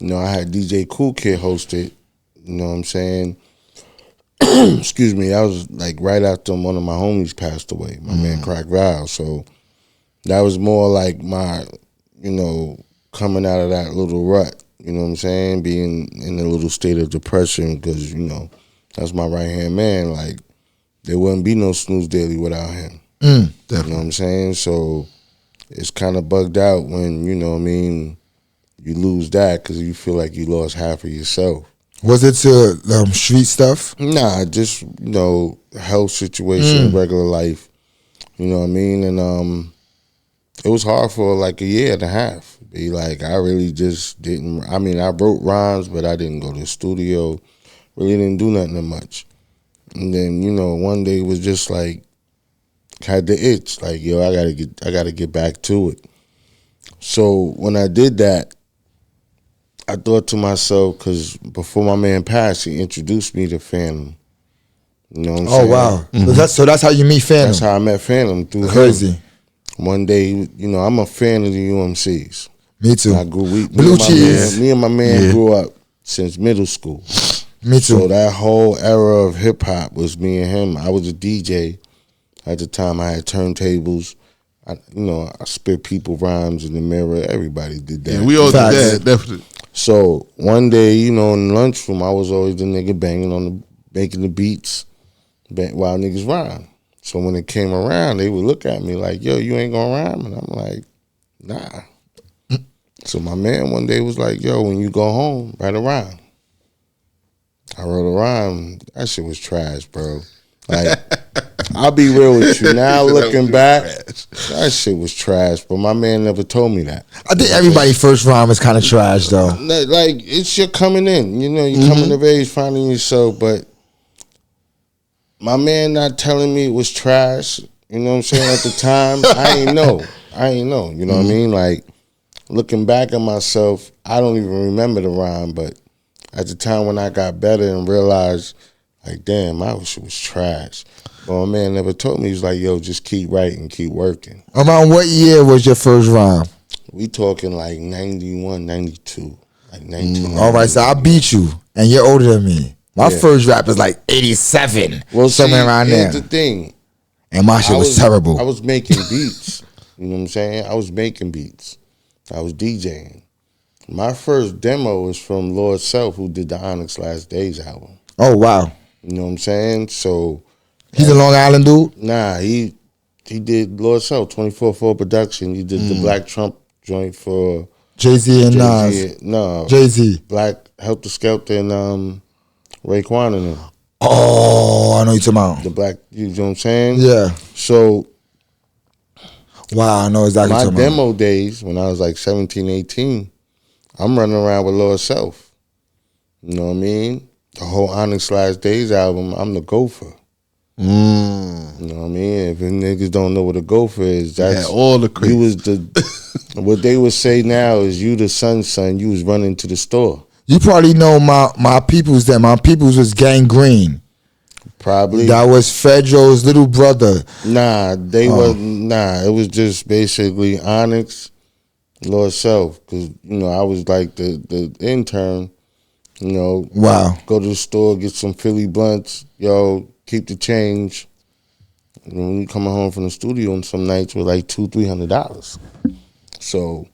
I had DJ Cool Kid host it. You know what I'm saying? Excuse me. I was like right after one of my homies passed away, my man Crack Val. So that was more like my, coming out of that little rut. You know what I'm saying? Being in a little state of depression because, that's my right-hand man. Like, there wouldn't be no Snooze Daily without him. You know what I'm saying? So it's kind of bugged out when, you lose that because you feel like you lost half of yourself. Was it to street stuff? Nah, just, health situation, regular life. You know what I mean? And it was hard for like a year and a half. Be like, I really just didn't. I mean, I wrote rhymes, but I didn't go to the studio. Really didn't do nothing much. And then, one day it was just like, had the itch. Like, yo, I gotta get back to it. So when I did that, I thought to myself, because before my man passed, he introduced me to Phantom. You know what I'm saying? Oh, wow. So that's how you meet Phantom? That's how I met Phantom, through Crazy. him. One day, I'm a fan of the UMCs. Me too. Blue Cheese. Me and my man grew up since middle school. Me too. So that whole era of hip hop was me and him. I was a DJ at the time. I had turntables. I spit people rhymes in the mirror. Everybody did that. Yeah, we all did that, definitely. So one day, in the lunchroom, I was always the nigga making the beats while niggas rhyme. So when it came around, they would look at me like, yo, you ain't gonna rhyme? And I'm like, nah. So my man one day was like, yo, when you go home, write a rhyme. I wrote a rhyme. That shit was trash, bro. Like, I'll be real with you. Now looking back, that shit was trash. But my man never told me that. I think everybody's first rhyme is kind of trash, though. Like, it's your coming in. You're coming of age, finding yourself. But my man not telling me it was trash, you know what I'm saying, at the time, I ain't know. You know what I mean? Like, looking back at myself, I don't even remember the rhyme, but at the time when I got better and realized, like, damn, my shit was trash. But my man never told me. He was like, yo, just keep writing, keep working. Around what year was your first rhyme? We talking like 91, 92. Like 19. All right, so I beat you, and you're older than me. My first rap is like 87, somewhere around there. Here's the thing. And my shit was terrible. I was making beats. You know what I'm saying? I was making beats. I was DJing. My first demo was from Lord Self, who did the Onyx Last Days album. Oh, wow. You know what I'm saying? So he's a Long Island dude? Nah, he did Lord Self, 24/4 production. He did the Black Trump joint for Jay-Z and Nas. No. Jay-Z. Black Helter Skelter and Raekwon and them. Oh, I know you're talking about. The Black, you know what I'm saying? Yeah. So wow, I know exactly what you're talking my demo days, when I was like 17, 18, I'm running around with Lord Self. You know what I mean? The whole Onyx Last Days album, I'm the gopher. You know what I mean? If niggas don't know what a gopher is, that's all the crazy. You was the what they would say now is you the son. You was running to the store. You probably know my peoples. That my peoples was Gangrene. Probably that was Fedro's little brother. Nah, it was just basically Onyx, Lord Self, because I was like the intern. Wow. Go to the store, get some Philly blunts. Yo, keep the change. When you coming home from the studio on some nights with like $200-$300. So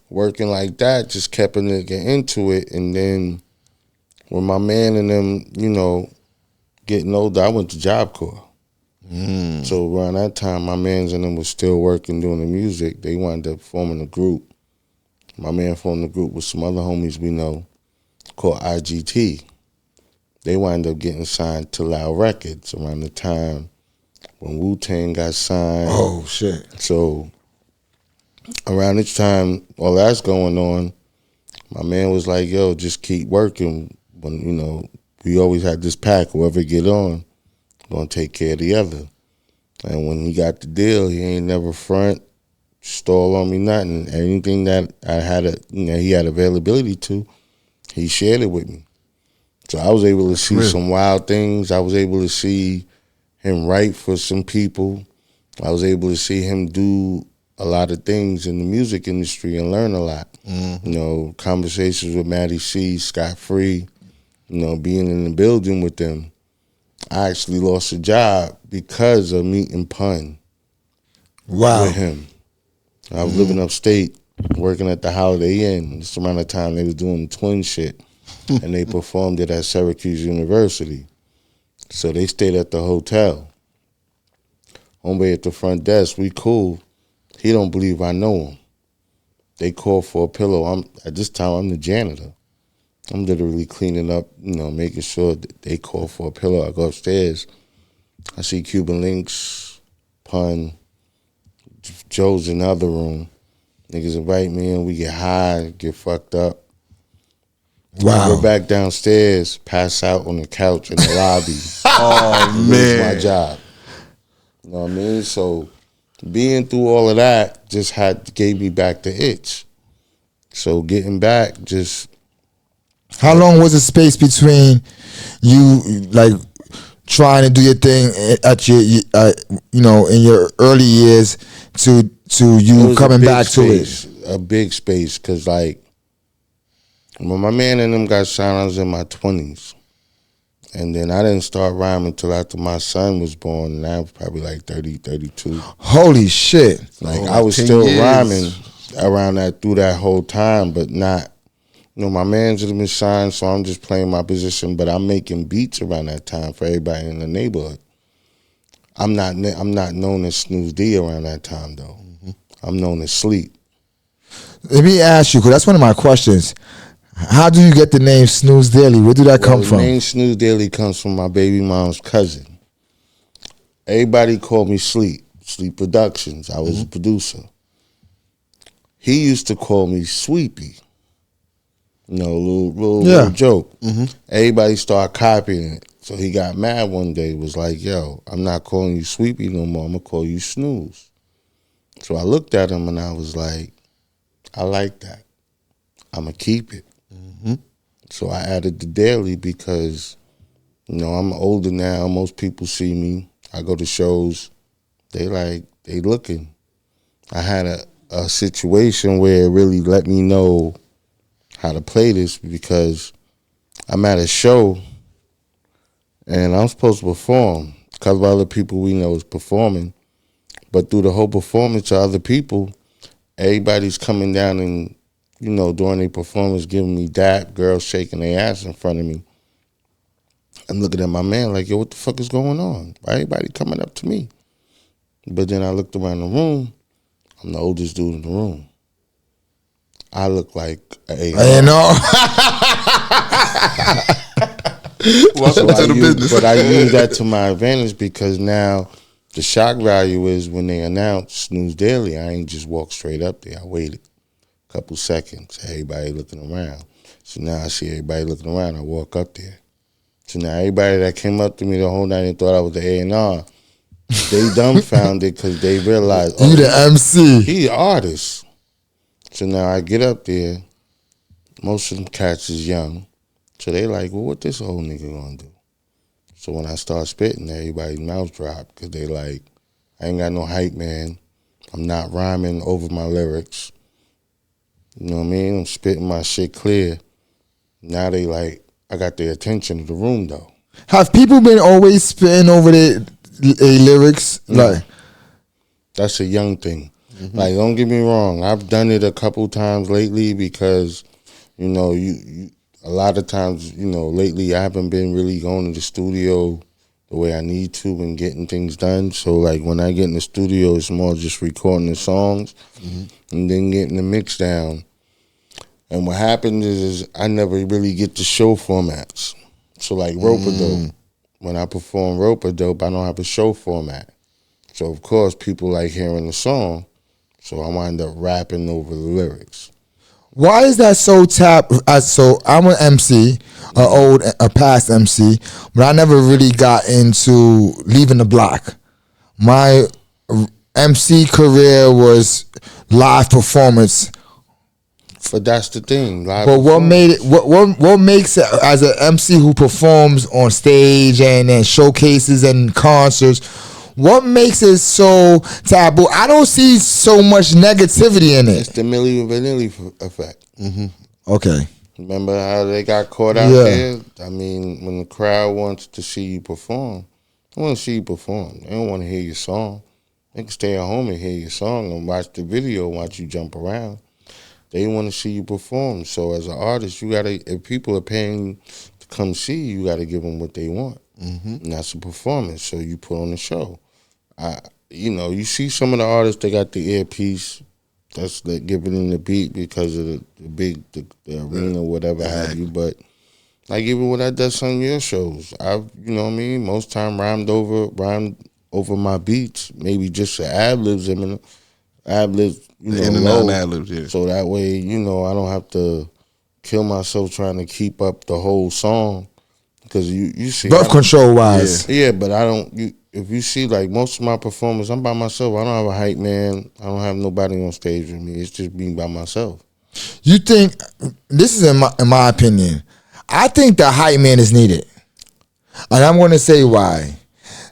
working like that just kept a nigga into it. And then when my man and them, getting older, I went to Job Corps. So around that time, my mans and them was still working, doing the music. They wound up forming a group. My man formed a group with some other homies we know called IGT. They wound up getting signed to Loud Records around the time when Wu-Tang got signed. Oh, shit. So around this time, all that's going on, my man was like, yo, just keep working. When, we always had this pack, whoever get on, gonna take care of the other. And when he got the deal, he ain't never front, stall on me nothing. Anything that I had, he had availability to, he shared it with me. So I was able to see some wild things. I was able to see him write for some people. I was able to see him do a lot of things in the music industry and learn a lot. Conversations with Matty C, Scott Free, being in the building with them. I actually lost a job because of meeting Pun. Wow. With him. I was living upstate, working at the Holiday Inn. This around the time they was doing the twin shit. And they performed it at Syracuse University. So they stayed at the hotel. Homeboy at the front desk, we cool. He don't believe I know him. They called for a pillow. At this time, I'm the janitor. I'm literally cleaning up, making sure that they call for a pillow. I go upstairs. I see Cuban Links, Pun, Joe's in the other room. Niggas invite me in. We get high, get fucked up. Wow. I go back downstairs, pass out on the couch in the lobby. Oh, Lose man. my job. You know what I mean? So being through all of that just gave me back the itch. So getting back just... How long was the space between you, like, trying to do your thing at your, in your early years to you coming back to it? A big space, because, like, when my man and them got signed, I was in my 20s. And then I didn't start rhyming until after my son was born, and I was probably like 30, 32. Holy shit. Like, I was still rhyming through that whole time, but not, my man's been signed, so I'm just playing my position, but I'm making beats around that time for everybody in the neighborhood. I'm not known as Snooze D around that time, though. I'm known as Sleep. Let me ask you, because that's one of my questions. How do you get the name Snooze Daily? Where did that come from? The name Snooze Daily comes from my baby mom's cousin. Everybody called me Sleep Productions. I was a producer. He used to call me Sweepy. Little joke. Everybody started copying it. So he got mad one day, was like, yo, I'm not calling you Sweepy no more. I'm going to call you Snooze. So I looked at him and I was like, I like that. I'm going to keep it. So I added the daily because, I'm older now. Most people see me. I go to shows. They looking. I had a situation where it really let me know how to play this, because I'm at a show and I'm supposed to perform. A couple of other people we know is performing. But through the whole performance to other people, everybody's coming down and, during their performance, giving me dap, girls shaking their ass in front of me. I'm looking at my man like, yo, what the fuck is going on? Why everybody coming up to me? But then I looked around the room. I'm the oldest dude in the room. I look like an A&R. Welcome to the business. But I use that to my advantage, because now the shock value is when they announce Snooze Daily, I ain't just walk straight up there. I waited a couple seconds, everybody looking around. So now I see everybody looking around. I walk up there. So now everybody that came up to me the whole night and thought I was the A&R, they dumbfounded because they realized, you the MC. He an artist. So now I get up there. Most of them cats is young. So they like, well, what this old nigga gonna do? So when I start spitting, everybody's mouth drop because they like, I ain't got no hype, man. I'm not rhyming over my lyrics. You know what I mean? I'm spitting my shit clear. Now they like, I got the attention of the room though. Have people been always spitting over their lyrics? Like, that's a young thing. Like, don't get me wrong. I've done it a couple times lately because, you know, you a lot of times, you know, lately I haven't been really going to the studio the way I need to and getting things done. So, like, when I get in the studio, it's more just recording the songs and then getting the mix down. And what happens is I never really get to show formats. So, like, Rope-A-Dope, when I perform Rope-A-Dope, I don't have a show format. So, of course, people like hearing the song, so I wind up rapping over the lyrics. why is that so so I'm an MC, a past MC, but I never really got into leaving the block. My MC career was live performance. But that's the thing. But what made it? What makes it as an MC who performs on stage and showcases and concerts? What makes it so taboo? I don't see so much negativity in it. It's the Milli Vanilli effect. Okay. Remember how they got caught out there? I mean, when the crowd wants to see you perform, they want to see you perform. They don't want to hear your song. They can stay at home and hear your song and watch the video and watch you jump around. They want to see you perform. So as an artist, you gotta. If people are paying to come see you, you gotta give them what they want, and that's a performance. So you put on a show. You know, you see some of the artists, they got the earpiece. That's like giving them the beat because of the arena or whatever have you. But like even when I did some of your shows, I've, you know what I mean, most time rhymed over my beats, maybe just the ad-libs, you know, in and out ad-libs, yeah. So that way, you know, I don't have to kill myself trying to keep up the whole song. Because you see, birth control wise, yeah, but I don't. If you see, like most of my performers, I'm by myself. I don't have a hype man. I don't have nobody on stage with me. It's just being by myself. You think this is in my opinion? I think the hype man is needed, and I'm going to say why.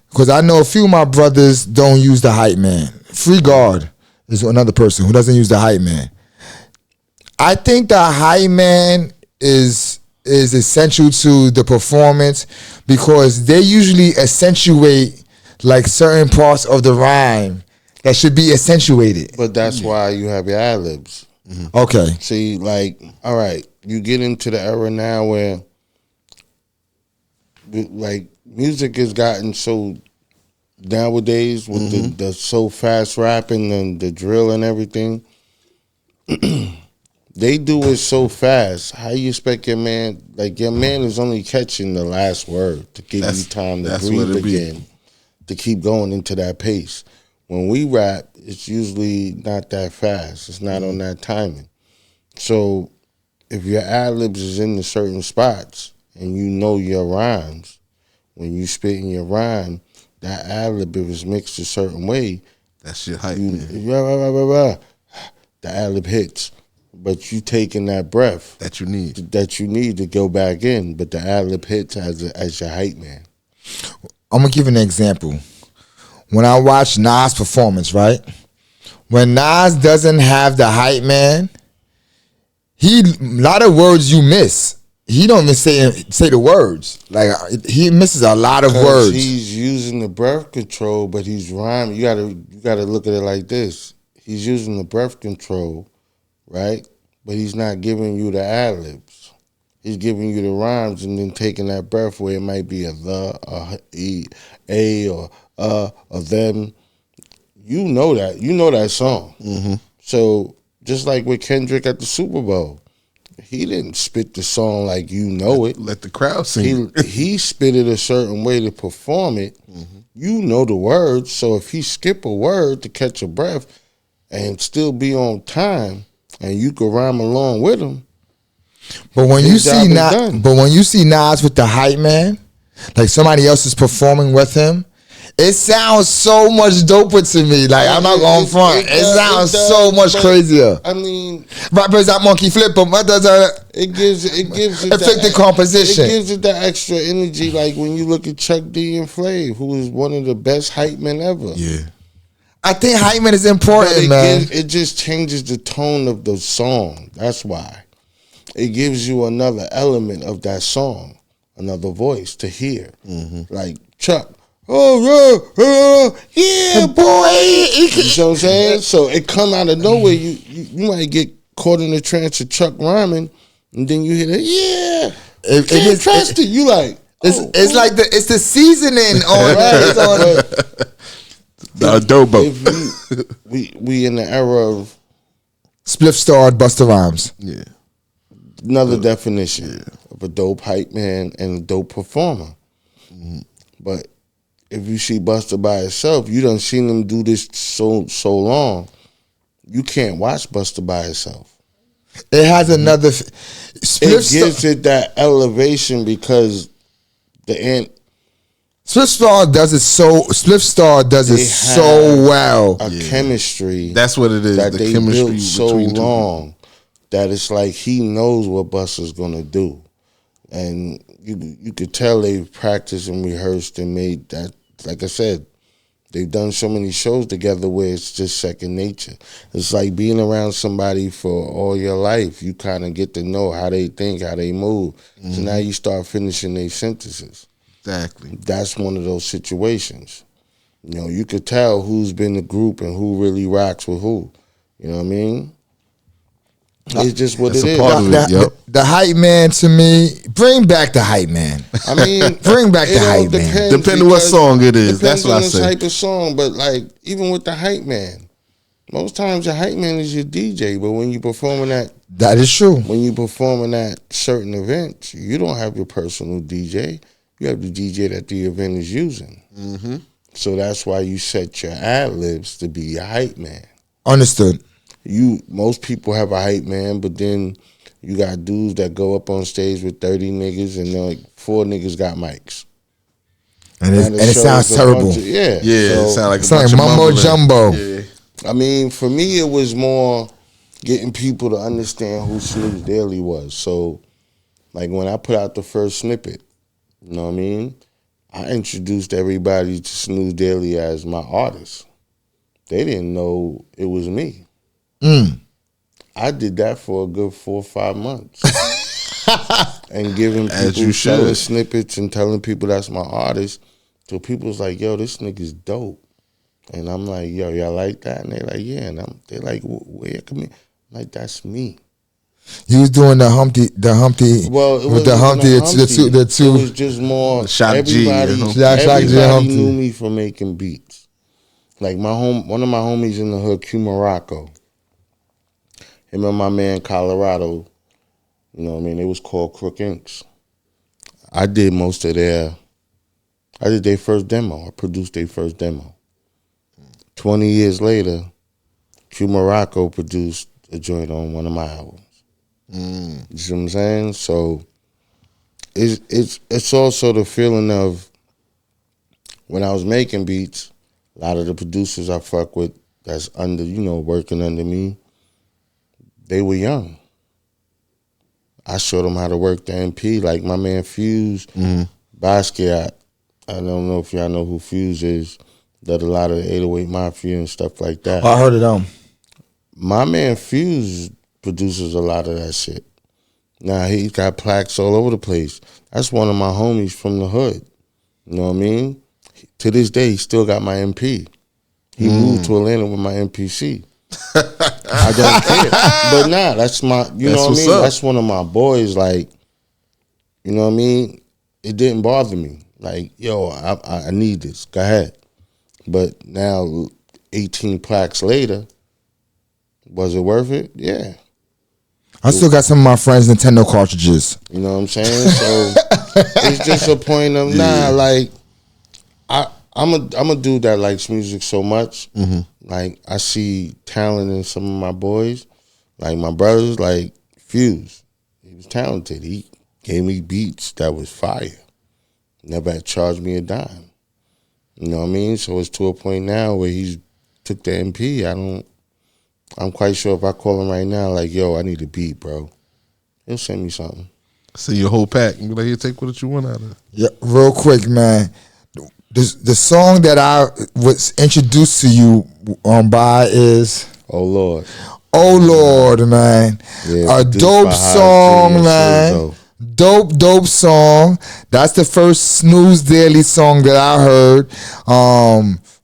Because I know a few of my brothers don't use the hype man. Free Guard is another person who doesn't use the hype man. I think the hype man is essential to the performance because they usually accentuate like certain parts of the rhyme that should be accentuated. But that's why you have your ad-libs. Okay. See, like, all right, you get into the era now where like music has gotten so nowadays with the so fast rapping and the drill and everything. They do it so fast. How you expect your man? Like your man is only catching the last word to give you time to breathe again, to keep going into that pace. When we rap, it's usually not that fast. It's not on that timing. So if your ad-libs is in the certain spots and you know your rhymes, when you spit in your rhyme, that ad-lib is mixed a certain way. That's your hype, the ad-lib hits. But you taking that breath that you need to go back in, but the ad-lib hits as your hype man. I'm gonna give an example. When I watch Nas' performance, right? When Nas doesn't have the hype man, a lot of words you miss. He don't even say the words. Like he misses a lot of words. He's using the breath control, but he's rhyming. You gotta look at it like this. He's using the breath control. Right? But he's not giving you the ad-libs. He's giving you the rhymes and then taking that breath where it might be a the, or them. You know that. You know that song. So just like with Kendrick at the Super Bowl, he didn't spit the song like you know it. Let the crowd sing. He spit it a certain way to perform it. You know the words. So if he skip a word to catch a breath and still be on time, and you could rhyme along with him, But when His job is done. when you see Nas with the hype man, like somebody else is performing with him, it sounds so much doper to me. Like I'm not going front. It sounds so much crazier. I mean, rappers that monkey flip them. It gives it affected composition. It gives it that extra energy. Like when you look at Chuck D and Flav, who is one of the best hype men ever. Yeah. I think hype man is important, man. It just changes the tone of the song. That's why. It gives you another element of that song, another voice to hear. Mm-hmm. Like Chuck. Oh yeah, boy. You know what I'm saying? So it come out of nowhere. You might get caught in the trance of Chuck rhyming, and then you hear that, yeah. Can't trust it. You like it's like it's the seasoning on the adobo. We in the era of Spliff Star, Busta Rhymes. Yeah. Another definition of a dope hype man and a dope performer. Mm-hmm. But if you see Busta by itself, you done seen him do this so long. You can't watch Busta by itself. It has another. It gives it that elevation because Spliff Star does it so. Spliff Star does it so well. A chemistry. That's what it is. That the they chemistry built so long that it's like he knows what Busta's gonna do, and you could tell they've practiced and rehearsed and made that. Like I said, they've done so many shows together where it's just second nature. It's like being around somebody for all your life. You kind of get to know how they think, how they move. Mm-hmm. So now you start finishing their sentences. Exactly. That's one of those situations. You know, you could tell who's been the group and who really rocks with who. You know what I mean? It's just what it is. The hype man to me, bring back the hype man. I mean, bring back the hype man. Depending what song it is. That's what I say. Depends on the type of song, but like even with the hype man, most times your hype man is your DJ. But when you performing that is true. When you performing at certain events, you don't have your personal DJ. You have the DJ that the event is using. Mm-hmm. So that's why you set your ad libs to be your hype man. Understood. Most people have a hype man, but then you got dudes that go up on stage with 30 niggas and like 4 niggas got mics. And it sounds terrible. Yeah, it sounds like mumbo jumbo. Yeah. I mean, for me, it was more getting people to understand who Snooze Daily was. So, like when I put out the first snippet, you know what I mean? I introduced everybody to Snooze Daily as my artist. They didn't know it was me. I did that for a good 4 or 5 months. And giving people selling snippets and telling people that's my artist. So people was like, yo, this nigga's dope. And I'm like, yo, y'all like that? And they like, yeah. And they like, where come here? I'm like, that's me. You was doing the Humpty. Well, it with the Humpty, the two. It was just more. Shock G. Everybody knew me for making beats. Like one of my homies in the hood, Q Morocco. Him and my man Colorado, you know what I mean? It was called Crook Inks. I did their first demo. I produced their first demo. 20 years later, Q Morocco produced a joint on one of my albums. You see what I'm saying? So it's also the feeling of when I was making beats, a lot of the producers I fuck with that's under, working under me, they were young. I showed them how to work the MP, like my man Fuse, Basquiat. I don't know if y'all know who Fuse is. Did a lot of the 808 Mafia and stuff like that. I heard of them. My man Fuse produces a lot of that shit. Now he's got plaques all over the place. That's one of my homies from the hood. You know what I mean? To this day, he still got my MP. He moved to Atlanta with my MPC. I don't care. But nah, that's my, you know what I mean? Up. That's one of my boys, like, you know what I mean? It didn't bother me. Like, yo, I need this. Go ahead. But now, 18 plaques later, was it worth it? Yeah. I still got some of my friends' Nintendo cartridges. You know what I'm saying? So it's just a point of, like, I'm a dude that likes music so much. Like, I see talent in some of my boys, like my brothers, like Fuse. He was talented. He gave me beats that was fire. Never had charged me a dime. You know what I mean? So it's to a point now where he's took the MP. I'm quite sure if I call him right now, like, yo, I need a beat, bro, he'll send me something. See your whole pack and be like, here, take what you want out of it. Yeah, real quick, man. The song that I was introduced to you by is Oh Lord. Oh Lord, man. Yeah, a dope song, man. Dope song. That's the first Snooze Daily song that I heard.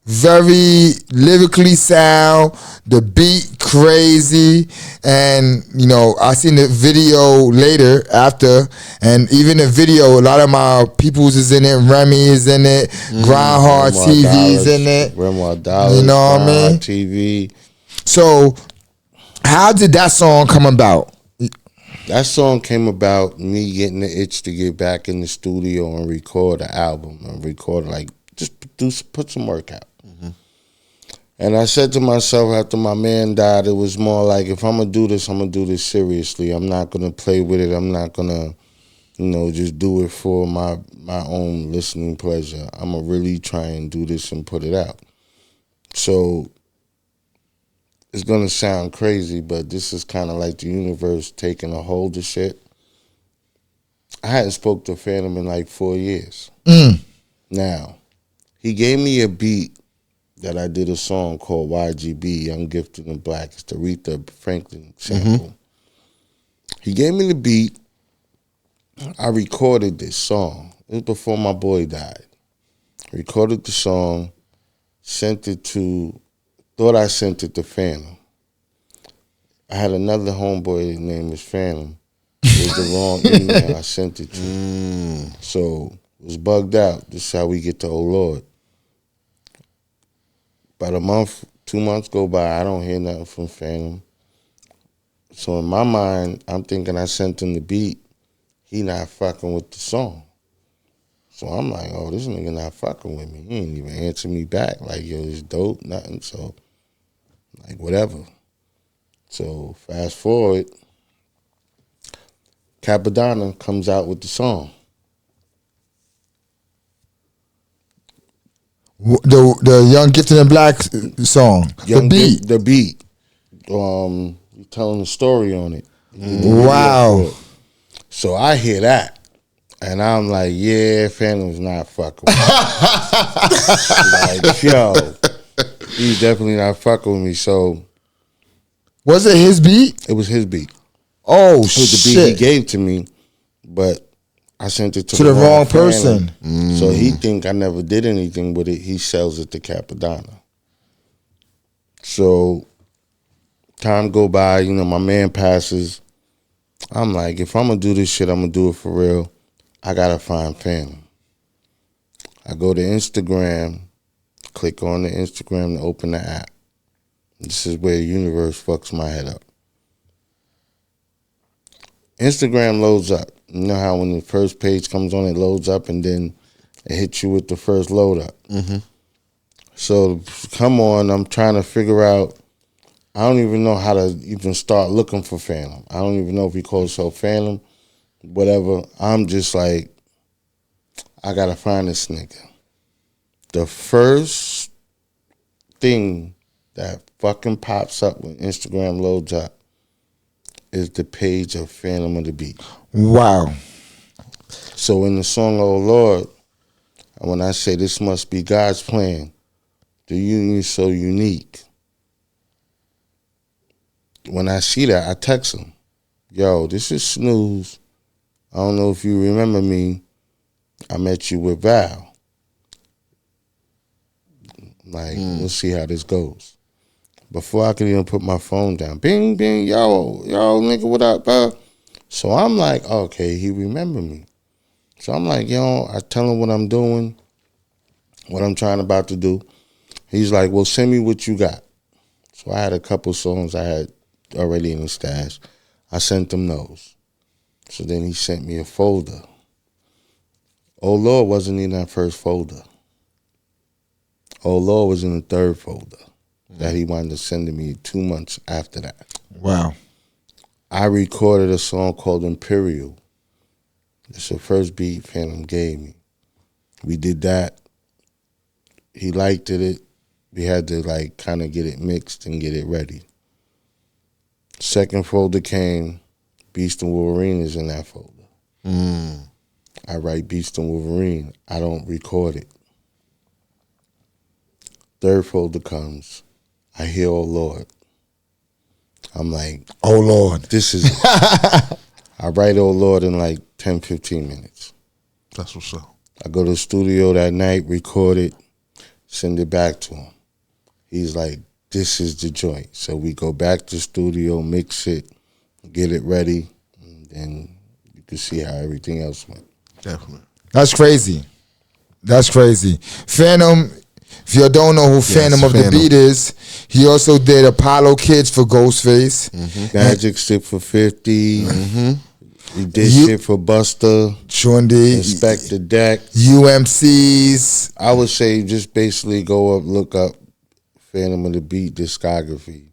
Very lyrically sound, the beat crazy, and you know, I seen the video later after, and even the video, a lot of my peoples is in it, Remy is in it, Grind Hard TV's in it. Remy Dollars, you know what I mean? TV. So how did that song come about? That song came about me getting the itch to get back in the studio and record an album and record, like, just put some work out. And I said to myself after my man died, it was more like, if I'm going to do this seriously. I'm not going to play with it. I'm not going to, you know, just do it for my own listening pleasure. I'm going to really try and do this and put it out. So it's going to sound crazy, but this is kind of like the universe taking a hold of shit. I hadn't spoke to Phantom in like 4 years. Now, he gave me a beat that I did a song called YGB, Young Gifted and Black. It's the Aretha Franklin sample. He gave me the beat. I recorded this song. It was before my boy died. Recorded the song, thought I sent it to Phantom. I had another homeboy, his name was Phantom. It was the wrong email I sent it to. So it was bugged out. This is how we get to Oh Lord. About a month, 2 months go by, I don't hear nothing from Phantom. So in my mind, I'm thinking I sent him the beat. He not fucking with the song. So I'm like, oh, this nigga not fucking with me. He ain't even answer me back. Like, yo, this dope, nothing. So, like, whatever. So fast forward, Capadonna comes out with the song. The Young Gifted and Black song. The beat. The beat. You're telling the story on it. Wow. So I hear that. And I'm like, yeah, Phantom's not fucking with me. Like, yo, he's definitely not fucking with me. So. Was it his beat? It was his beat. Oh, it was the beat he gave to me, but I sent it to the wrong person. So he think I never did anything with it. He sells it to Capadonna. So time go by, you know, my man passes. I'm like, if I'm going to do this shit, I'm going to do it for real. I got to find Phantom. I go to Instagram, click on the Instagram to open the app. This is where the universe fucks my head up. Instagram loads up. You know how when the first page comes on, it loads up and then it hits you with the first load up. So come on, I'm trying to figure out, I don't even know how to even start looking for Phantom. I don't even know if he calls himself Phantom, whatever. I'm just like, I got to find this nigga. The first thing that fucking pops up when Instagram loads up is the page of Phantom of the Beat. Wow. So in the song, Oh Lord, when I say this must be God's plan, the union is so unique. When I see that, I text him, yo, this is Snooze. I don't know if you remember me. I met you with Val. Like, we'll see how this goes. Before I could even put my phone down, bing, bing, yo, nigga, what up, So I'm like, okay, he remember me. So I'm like, yo, I tell him what I'm doing, what I'm about to do. He's like, well, send me what you got. So I had a couple songs I had already in the stash. I sent him those. So then he sent me a folder. Oh Lord wasn't in that first folder. Oh Lord was in the third folder that he wanted to send to me 2 months after that. Wow. I recorded a song called Imperial. It's the first beat Phantom gave me. We did that. He liked it. We had to like kind of get it mixed and get it ready. Second folder came. Beast and Wolverine is in that folder. I write Beast and Wolverine. I don't record it. Third folder comes. I hear Oh Lord. I'm like, Oh Lord. this is it. I write Oh Lord in like 10, 15 minutes. That's what's up. I go to the studio that night, record it, send it back to him. He's like, this is the joint. So we go back to the studio, mix it, get it ready, and then you can see how everything else went. Definitely. That's crazy. That's crazy. Phantom, if you don't know who Phantom of the Beat is, he also did Apollo Kids for Ghostface. Magic Stick for 50. He did shit for Buster. Sure indeed. Inspector Deck. UMCs. I would say just basically go up, look up Phantom of the Beat discography.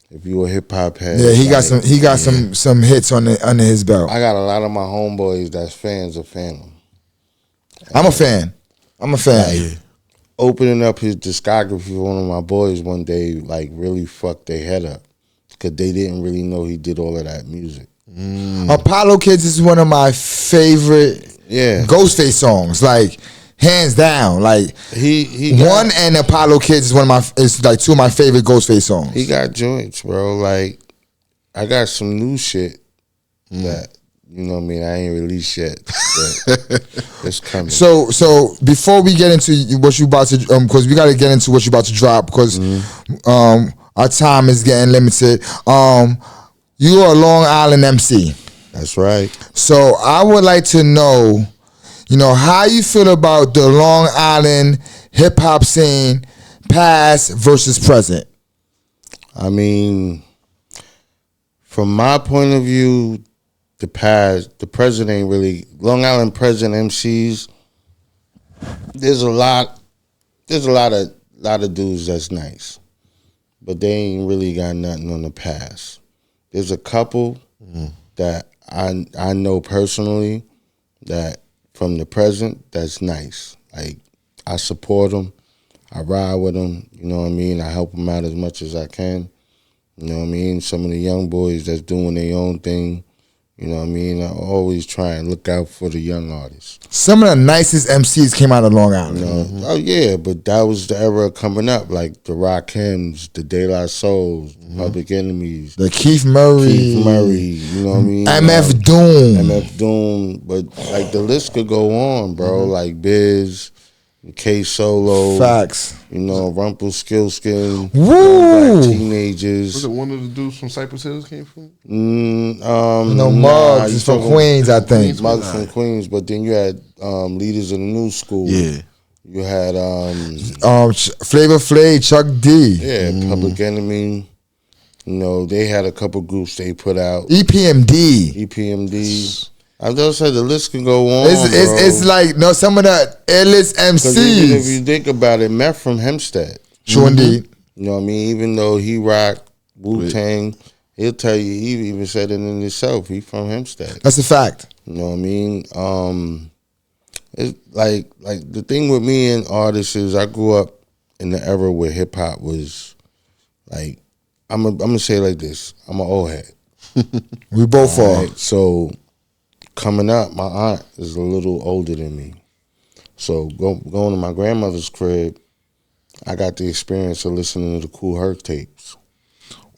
If you a hip hop head, Yeah, he got some hits under his belt. I got a lot of my homeboys that's fans of Phantom. I'm a fan. Like, opening up his discography, one of my boys one day like really fucked their head up because they didn't really know he did all of that music. Apollo Kids is one of my favorite Ghostface songs, like hands down. Like he one and Apollo Kids is like two of my favorite Ghostface songs. He got joints, bro. Like I got some new shit that you know what I mean I ain't released yet, but it's coming. So before we get into what you about to, because we got to get into what you about to drop, because our time is getting limited. You are a Long Island MC. That's right. So I would like to know, how you feel about the Long Island hip hop scene, past versus present. I mean, from my point of view, the present ain't really Long Island present MCs. There's a lot of dudes that's nice, but they ain't really got nothing on the past. There's a couple that I know personally that from the present that's nice. Like I support them, I ride with them. You know what I mean? I help them out as much as I can. You know what I mean? Some of the young boys that's doing their own thing. You know what I mean? I always try and look out for the young artists. Some of the nicest MCs came out of Long Island. You know? Oh, yeah, but that was the era coming up, like the Rakims, the De La Souls, Public Enemies. The Keith Murray. You know what I mean? MF Doom. But like the list could go on, bro. Like Biz, K Solo. Facts. Rumpelstiltskin. Woo! Black Teenagers. Was it one of the dudes from Cypress Hills came from? Muggs is from Queens, I think. Muggs from Queens, but then you had leaders of the new school. Yeah. You had Flavor Flav, Chuck D. Yeah, Public Enemy. They had a couple groups they put out. EPMD. I just said the list can go on. It's like some of the A-list MCs. Even if you think about it, Meth from Hempstead. Sure indeed. You know what I mean? Even though he rocked Wu-Tang, he'll tell you, he even said it in himself, he from Hempstead. That's a fact. You know what I mean? It's like the thing with me and artists is I grew up in the era where hip hop was like, I'm gonna say it like this, I'm an old head. We both are. Right? So coming up, my aunt is a little older than me. So going to my grandmother's crib, I got the experience of listening to the Kool Herc tapes.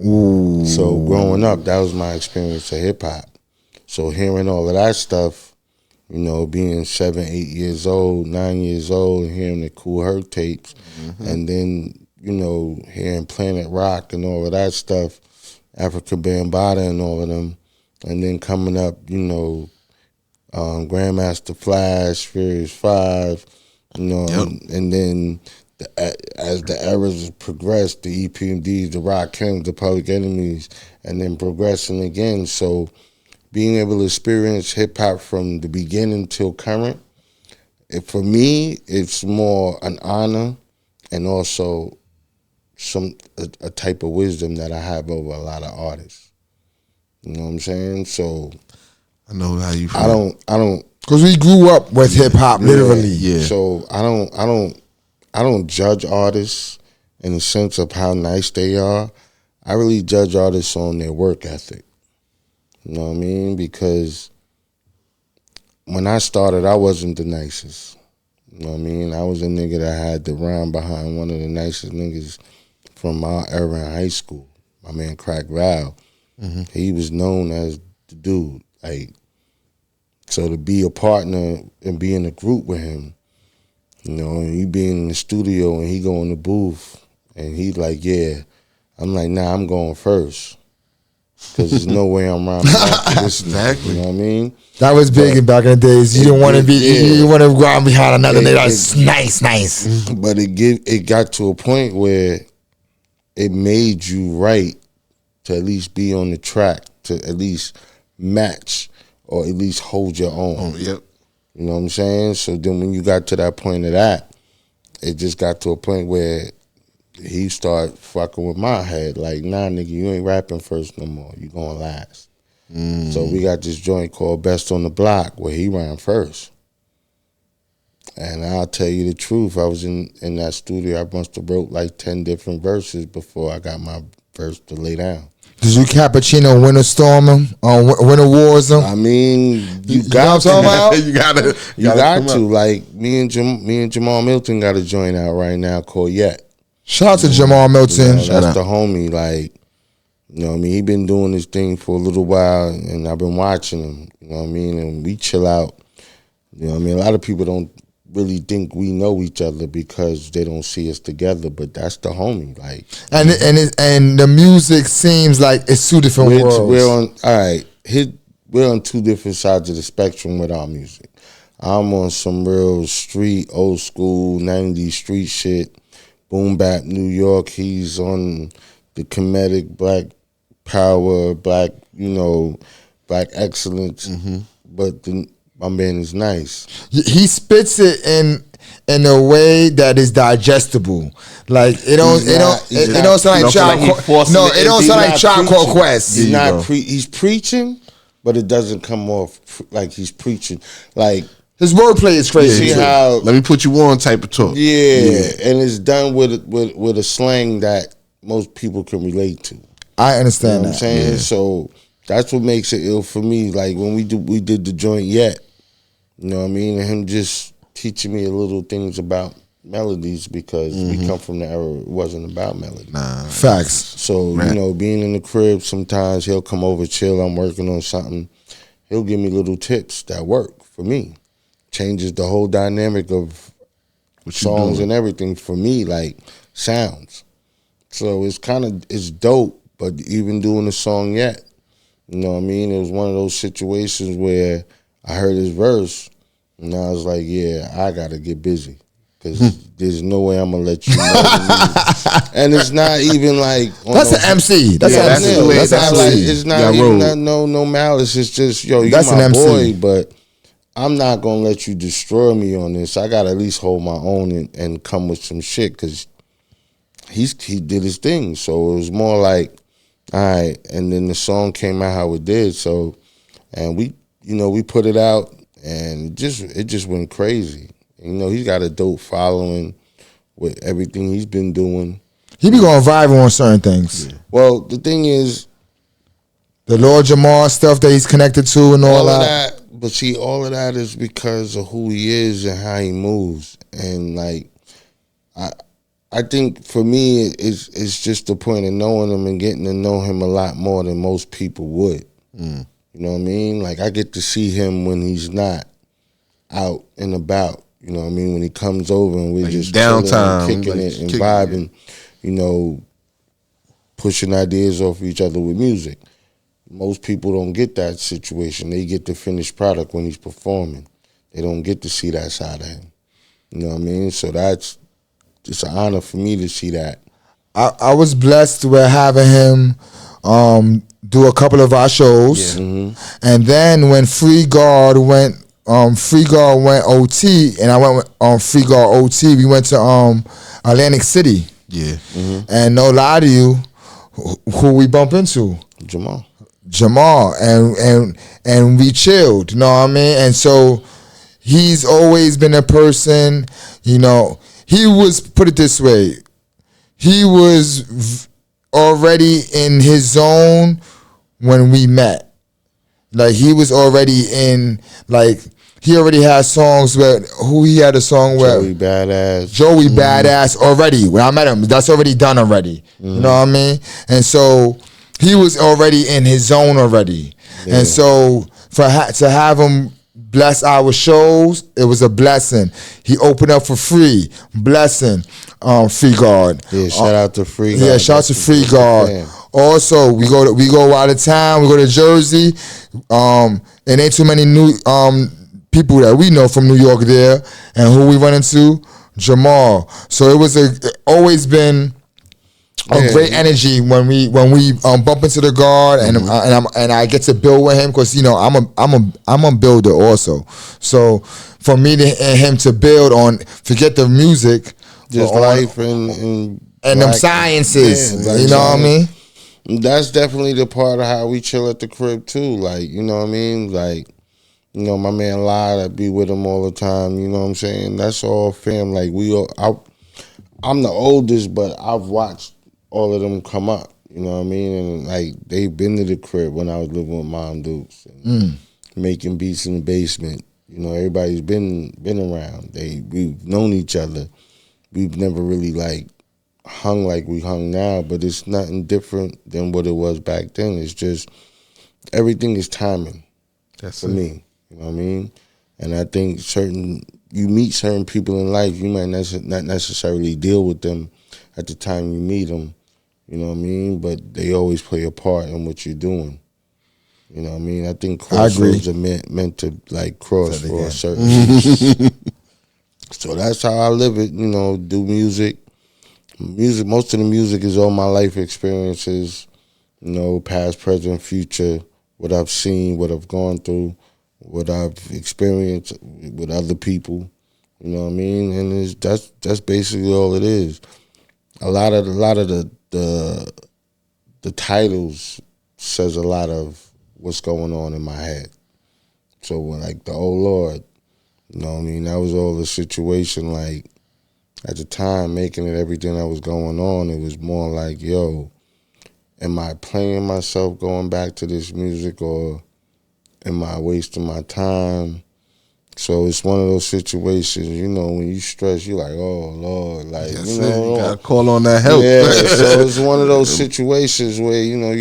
Ooh. So growing up, that was my experience of hip hop. So hearing all of that stuff, being 7, 8 years old, 9 years old, and hearing the Kool Herc tapes, and then, hearing Planet Rock and all of that stuff, Africa Bambaataa and all of them, and then coming up, Grandmaster Flash, Furious 5, and then as the eras progressed, the EPMDs, the Rakims, the Public Enemies, and then progressing again. So being able to experience hip-hop from the beginning till current, for me, it's more an honor and also a type of wisdom that I have over a lot of artists. You know what I'm saying? So I know how you feel. I don't. Because we grew up with hip hop, literally. Yeah. So I don't judge artists in the sense of how nice they are. I really judge artists on their work ethic. You know what I mean? Because when I started, I wasn't the nicest. You know what I mean? I was a nigga that had to rhyme behind one of the nicest niggas from my era in high school. My man Crack Val. He was known as the dude. Like, so to be a partner and be in a group with him, you know, and you be in the studio and he go in the booth and he like, yeah. I'm like, nah, I'm going first. Because there's no way I'm rhyming after this. Exactly. You know what I mean? That was big in back in the days. You didn't want to be, you didn't want to grind behind another nigga that's nice. But it got to a point where it made you right to at least be on the track, to at least match or at least hold your own. Yep. You know what I'm saying? So then when you got to that point of that, it just got to a point where he started fucking with my head. Like, nah, nigga, you ain't rapping first no more. You going last. So we got this joint called Best on the Block where he ran first. And I'll tell you the truth, I was in that studio, I must have wrote like 10 different verses before I got my verse to lay down. Did you Cappuccino Winter Storm him? Winter Wars him? I mean, you got to. You got to. Like, me and Jamal Milton got a joint out right now called Yet. Shout out to Jamal Milton. You know, that's the homie. Like, you know what I mean? He been doing this thing for a little while, and I've been watching him. You know what I mean? And we chill out. You know what I mean? A lot of people don't really think we know each other because they don't see us together, but that's the homie. Like, and the music seems like it's two different worlds. We're on two different sides of the spectrum with our music. I'm on some real street, old school, 90s street shit, boom bap New York. He's on the comedic black power, black excellence. But my man is nice. He spits it in a way that is digestible. Like it don't sound like Tribe Called Quest. He's preaching, but it doesn't come off like he's preaching. Like, his wordplay is crazy. See how, let me put you on type of talk. Yeah, and it's done with a slang that most people can relate to. I understand, you know what I'm saying? Yeah. So that's what makes it ill for me. Like when we did the joint Yet, you know what I mean? And him just teaching me a little things about melodies because we come from the era it wasn't about melody. Facts. So, you know, being in the crib, sometimes he'll come over, chill, I'm working on something. He'll give me little tips that work for me. Changes the whole dynamic of songs and everything for me, like sounds. So it's dope, but even doing the song Yet, you know what I mean? It was one of those situations where I heard his verse, and I was like, yeah, I got to get busy. Because there's no way I'm going to let you know. And it's not even like... That's an MC. That's an MC. It's not even no malice. It's just, yo, you're my boy, but I'm not going to let you destroy me on this. I got to at least hold my own and come with some shit because he did his thing. So it was more like, all right. And then the song came out how it did. So, and we put it out and it just went crazy. You know, he's got a dope following with everything he's been doing. He be going viral on certain things. Yeah. Well, the thing is, the Lord Jamar stuff that he's connected to and all that. But see, all of that is because of who he is and how he moves. And like, I think for me, it's just the point of knowing him and getting to know him a lot more than most people would. You know what I mean? Like, I get to see him when he's not out and about. You know what I mean? When he comes over and we're like just downtime, kicking it and vibing, you know, pushing ideas off of each other with music. Most people don't get that situation. They get the finished product when he's performing. They don't get to see that side of him. You know what I mean? So that's just an honor for me to see that. I was blessed with having him do a couple of our shows. Yeah. And then when Free Guard went OT, and I went on Free Guard OT. We went to Atlantic City. Yeah. And no lie to you, who we bump into? Jamal. Jamal, and we chilled. You know what I mean? And so he's always been a person. You know, he was, put it this way, he was already in his zone when we met. Like he was already in, like he already had songs where, who he had a song where? Joey Badass. Joey Badass already. When I met him, that's already done already. You know what I mean? And so he was already in his zone already. Yeah. And so to have him bless our shows, it was a blessing. He opened up for Free, blessing, Free Guard. Yeah, shout out to Free Guard. Yeah, shout out to Free Guard. Also, we go out of town. We go to Jersey. And ain't too many new people that we know from New York there. And who we run into? Jamal. So it was always been a great energy when we bump into the guard, and I get to build with him, because you know I'm a builder also. So for me and him to build on, forget the music, just life and them sciences. You know what I mean? That's definitely the part of how we chill at the crib too. Like, you know what I mean? Like, you know, my man Lyle, I be with him all the time. You know what I'm saying? That's all fam. Like I'm the oldest, but I've watched all of them come up. You know what I mean? And like they've been to the crib when I was living with Mom Dukes and making beats in the basement. You know, everybody's been around. We've known each other. We've never really like hung like we hung now, but it's nothing different than what it was back then. It's just everything is timing. That's for me. You know what I mean? And I think you meet certain people in life, you might not necessarily deal with them at the time you meet them. You know what I mean? But they always play a part in what you're doing. You know what I mean? I think crossroads are meant to like cross for a certain reason. So that's how I live it, you know, do music. Most of the music is all my life experiences, you know, past, present, future, what I've seen, what I've gone through, what I've experienced with other people. You know what I mean? And that's basically all it is. A lot of the titles says a lot of what's going on in my head. So when like the oh Lord, you know what I mean, that was all the situation. Like at the time, making it everything that was going on, it was more like, yo, am I playing myself going back to this music, or am I wasting my time? So it's one of those situations, you know, when you stress, you're like, oh Lord, like, you know, you gotta call on that help. Yeah, so it's one of those situations where, you know,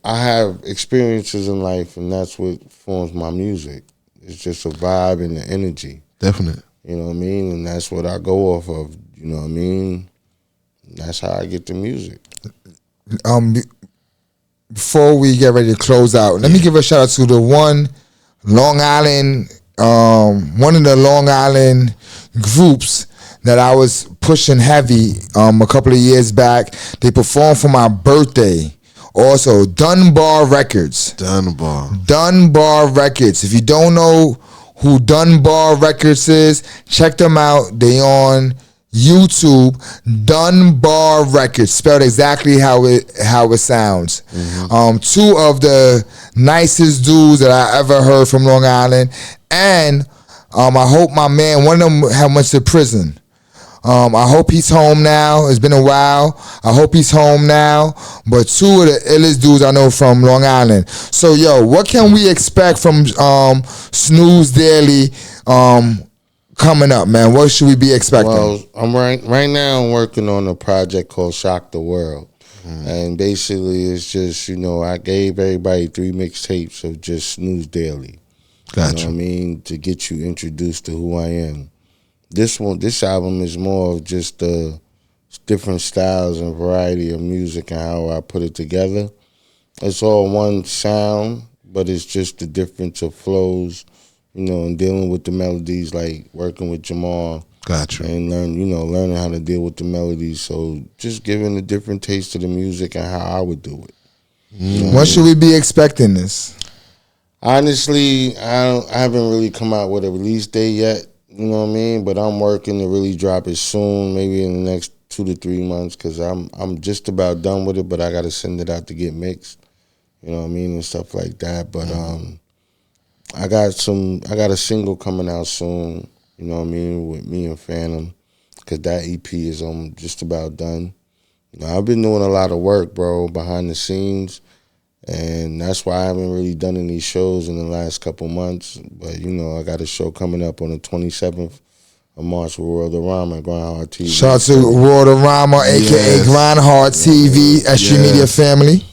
I have experiences in life, and that's what forms my music. It's just a vibe and the energy. Definitely. You know what I mean? And that's what I go off of, you know what I mean? That's how I get the music. Before we get ready to close out, let me give a shout out to the one Long Island, one of the Long Island groups that I was pushing heavy a couple of years back. They performed for my birthday. Also, Dunbar Records. Dunbar Records. If you don't know who Dunbar Records is, check them out. They on YouTube. Dunbar Records, spelled exactly how it sounds. Two of the nicest dudes that I ever heard from Long Island, and I hope my man, one of them went to prison. I hope he's home now. It's been a while. I hope he's home now. But two of the illest dudes I know from Long Island. So, yo, what can we expect from Snooze Daily coming up, man? What should we be expecting? Well, I'm right now I'm working on a project called Shock the World. And basically it's just, you know, I gave everybody 3 mixtapes of just Snooze Daily. Gotcha. You know what I mean? To get you introduced to who I am. This album is more of just the different styles and variety of music and how I put it together. It's all one sound, but it's just the difference of flows, you know, and dealing with the melodies, like working with Jamal. Gotcha. And learning how to deal with the melodies. So just giving a different taste to the music and how I would do it. You know when should we be expecting this? Honestly, I haven't really come out with a release date yet. You know what I mean? But I'm working to really drop it soon, maybe in the next 2 to 3 months, because I'm just about done with it, but I got to send it out to get mixed. you know what I mean, and stuff like that. But I got a single coming out soon, you know what I mean, with me and Phantom, because that EP is just about done. You know, I've been doing a lot of work, bro, behind the scenes, and that's why I haven't really done any shows in the last couple months. But, you know, I got a show coming up on the 27th of March with World of Rhyme at Grindhard TV. Shout out to World of Rhyme, a.k.a. Grindhard TV, S.STREET Media family.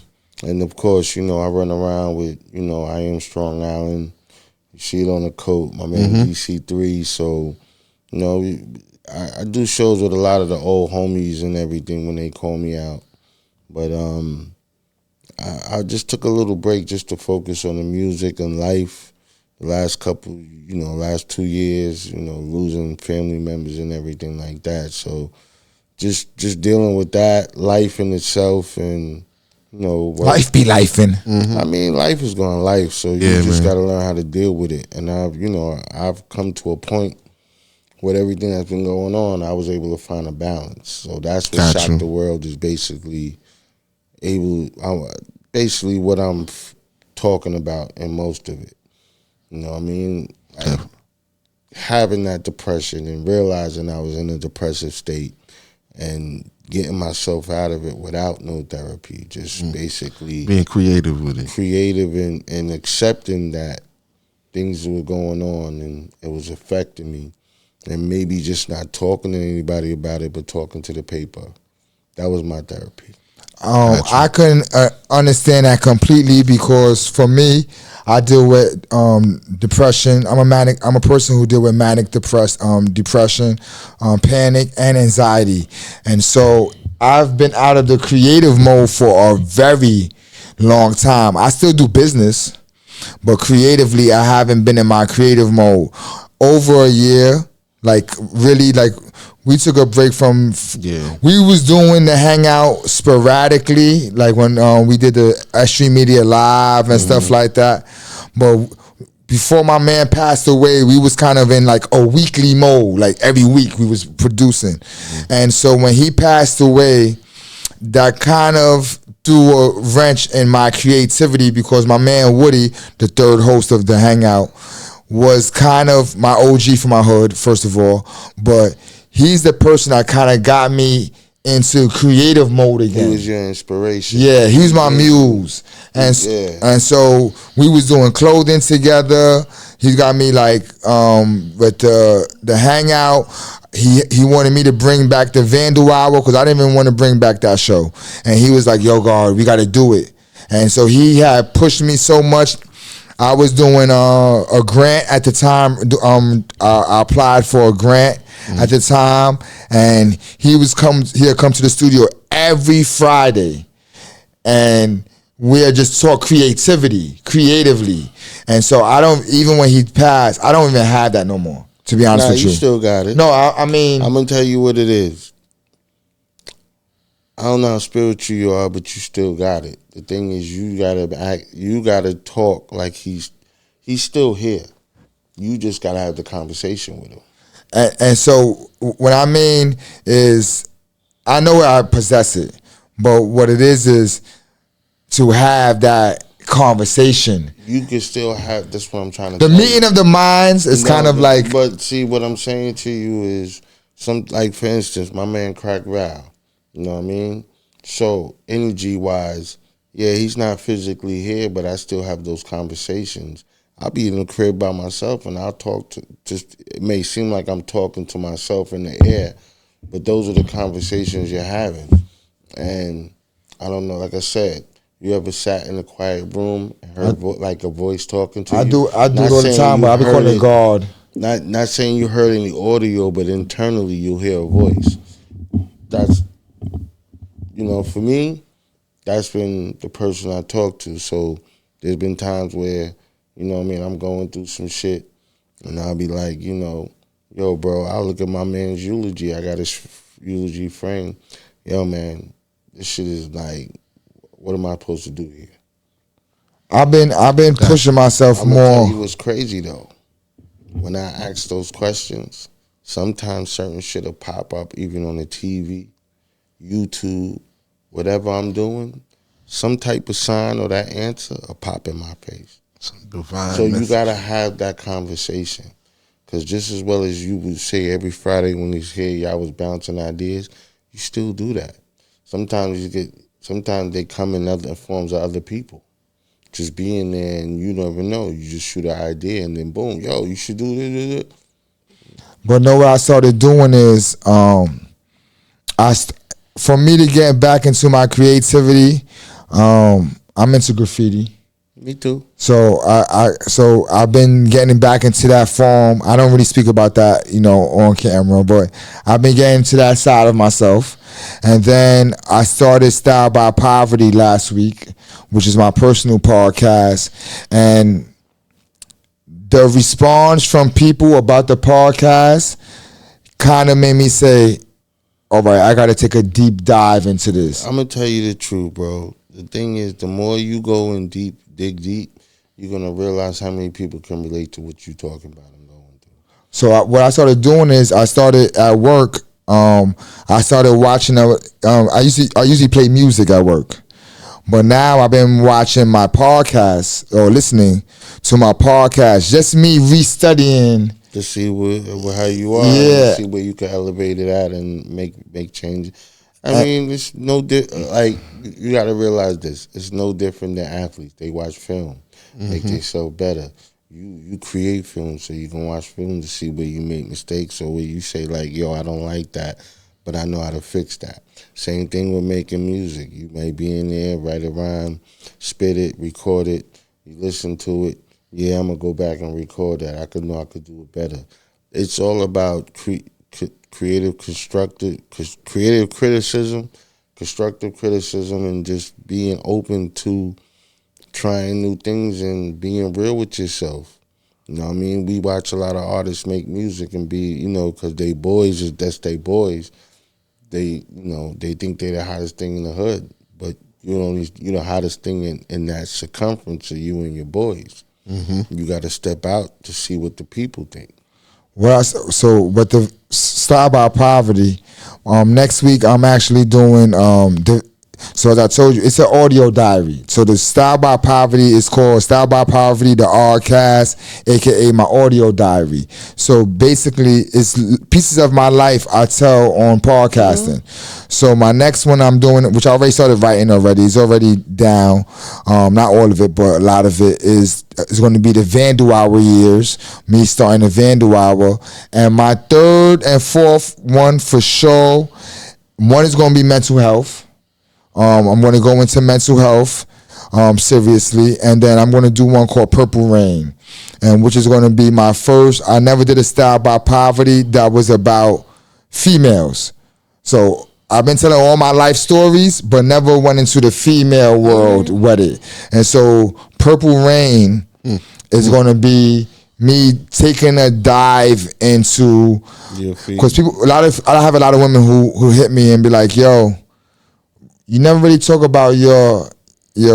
And, of course, you know, I run around with, you know, I Am Strong Island. You see it on the coat, my man DC3. So, you know, I do shows with a lot of the old homies and everything when they call me out. But I just took a little break just to focus on the music and life. The last 2 years, you know, losing family members and everything like that. So just dealing with that, life in itself, and, you know, life be lifing. I mean, life is going life, so you just got to learn how to deal with it. And I've come to a point with everything that's been going on, I was able to find a balance. So that's what Shock the World is basically what I'm talking about in most of it. You know what I mean? Like, having that depression and realizing I was in a depressive state and getting myself out of it without no therapy, just basically being creative with it. Creative and accepting that things were going on and it was affecting me. And maybe just not talking to anybody about it, but talking to the paper. That was my therapy. I couldn't understand that completely, because for me, I deal with depression. I'm a person who deal with depression, panic, and anxiety. And so I've been out of the creative mode for a very long time. I still do business, but creatively, I haven't been in my creative mode. Over a year, we took a break from. We was doing the Hangout sporadically, like when we did the S.STREET Media Live and stuff like that. But before my man passed away, we was kind of in like a weekly mode. Like every week we was producing. And so when he passed away, that kind of threw a wrench in my creativity, because my man Woody, the third host of the Hangout, was kind of my OG for my hood, first of all, but he's the person that kind of got me into creative mode again. He was your inspiration. Yeah, he was my muse. And so we was doing clothing together. He got me like with the Hangout. He wanted me to bring back the Vandal Hour, because I didn't even want to bring back that show. And he was like, yo, God, we got to do it. And so he had pushed me so much. I was doing a grant at the time. I applied for a grant at the time, and he'd come to the studio every Friday, and we'd just talk creatively. And so even when he passed, I don't even have that no more, to be honest with you. You still got it. No, I mean, I'm gonna tell you what it is. I don't know how spiritual you are, but you still got it. The thing is, you gotta talk like he's still here. You just gotta have the conversation with him. And so what I mean is, I know I possess it, but what it is to have that conversation. You can still have. That's what I'm trying to. The meeting of the minds is kind of like. But see, what I'm saying to you is for instance, my man Crack Val. You know what I mean? So energy wise, yeah, he's not physically here, but I still have those conversations. I'll be in the crib by myself and I'll talk to, it may seem like I'm talking to myself in the air, but those are the conversations you're having. And I don't know, like I said, you ever sat in a quiet room and heard like a voice talking to you? I do it all the time, but I be calling it God. Not saying you heard any audio, but internally you'll hear a voice. That's, for me, that's been the person I talk to. So there's been times where, I'm going through some shit and I'll be like, yo, bro, I'll look at my man's eulogy. I got his eulogy frame. Yo, man, this shit is like, what am I supposed to do here? I've been pushing myself more. Tell you what's crazy though. When I ask those questions, sometimes certain shit will pop up even on the TV, YouTube, whatever I'm doing, some type of sign or that answer will pop in my face. Some divine So message. you gotta have that conversation, because just as well as you would say every Friday when he's here, y'all was bouncing ideas, you still do that. Sometimes they come in other forms of other people. Just being there and you never know. You just shoot an idea and then boom, yo, you should do this. But no, what I started doing is, for me to get back into my creativity, I'm into graffiti. Me too. So I've been getting back into that form. I don't really speak about that, on camera, but I've been getting to that side of myself. And then I started Style by Poverty last week, which is my personal podcast. And the response from people about the podcast kind of made me say, all right, I got to take a deep dive into this. I'm going to tell you the truth, bro. The thing is, the more you go in deep, dig deep, you're going to realize how many people can relate to what you're talking about and going through. So what I started doing is I started at work. I started watching. I usually play music at work, but now I've been watching my podcast or listening to my podcast. Just me restudying to see how you are, yeah, and see where you can elevate it at and make changes. I mean, it's no like you got to realize this. It's no different than athletes. They watch film, make themselves better. You create film, so you can watch film to see where you make mistakes or where you say like, yo, I don't like that, but I know how to fix that. Same thing with making music. You may be in there, write a rhyme, spit it, record it, you listen to it. Yeah, I'm gonna go back and record that. I could do it better. It's all about creative criticism, constructive criticism, and just being open to trying new things and being real with yourself. You know what I mean? We watch a lot of artists make music and be, because they boys, that's they boys. They, they think they're the hottest thing in the hood, but you're the hottest thing in that circumference of you and your boys. You got to step out to see what the people think. Well, but the Style by Poverty, next week I'm actually doing so as I told you, it's an audio diary. So the Style by Poverty is called Style by Poverty, the Rcast, aka my audio diary. So basically, it's pieces of my life I tell on podcasting. So my next one I'm doing, which I already started writing already, it's already down. Not all of it, but a lot of it is going to be the Vandal Hour years, me starting the Vandal Hour. And my third and fourth one for sure, one is going to be mental health. I'm going to go into mental health seriously, and then I'm going to do one called Purple Rain, and which is going to be my first. I never did a Style by Poverty that was about females. So I've been telling all my life stories, but never went into the female world with it. And so Purple Rain is going to be me taking a dive into, because I have a lot of women who hit me and be like, yo, you never really talk about your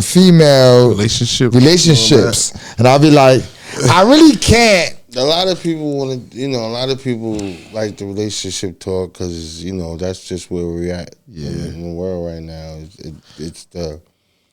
female relationships. And I'll be like, I really can't. A lot of people want to, a lot of people like the relationship talk because, that's just where we're at in the world right now. It's the...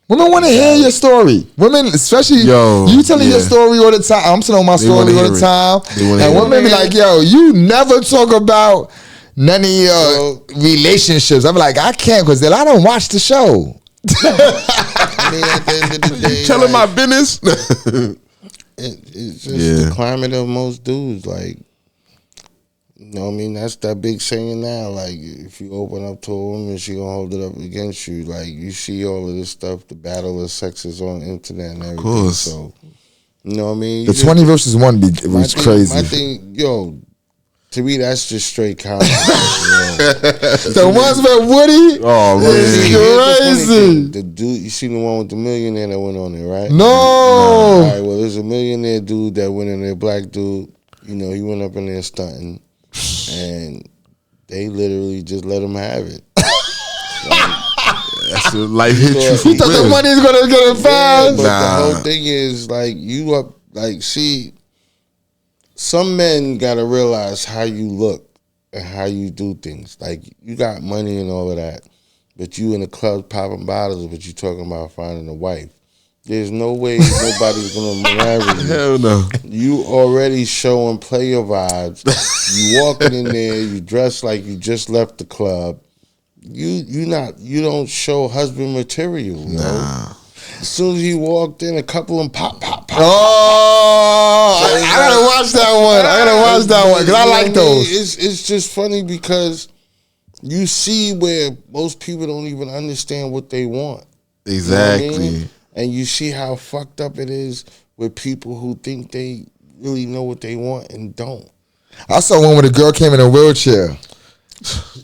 Women want to hear your story. Women, especially you telling your story all the time. I'm telling my story all the time. And women be like, yo, you never talk about none of your relationships. I'm like, I can't because I don't watch the show. I mean, at the end of the day, telling my business. It's just the climate of most dudes. Like, that's that big saying now. Like, if you open up to a woman, she gonna hold it up against you. Like, you see all of this stuff, the battle of sexes on the internet and everything. Of course. So, you know what I mean? The 20 versus 1 was crazy. My thing, to me, that's just straight comedy. The ones with Woody, is crazy. The dude, you seen the one with the millionaire that went on there, right? No. All right, well, there's a millionaire dude that went in there, black dude. He went up in there stunting, and they literally just let him have it. That's a life hit you. He thought the money's gonna get him fast. But the whole thing is see. Some men gotta realize how you look and how you do things. Like, you got money and all of that, but you in the club popping bottles, but you talking about finding a wife. There's no way nobody's gonna marry you. Hell no. You already showing player vibes. You walking in there, you dress like you just left the club. You don't show husband material. Nah. As soon as he walked in, a couple of them pop. Oh, I gotta watch that one. Because I like those. It's just funny because you see where most people don't even understand what they want. Exactly. You know what I mean? And you see how fucked up it is with people who think they really know what they want and don't. I saw one where the girl came in a wheelchair.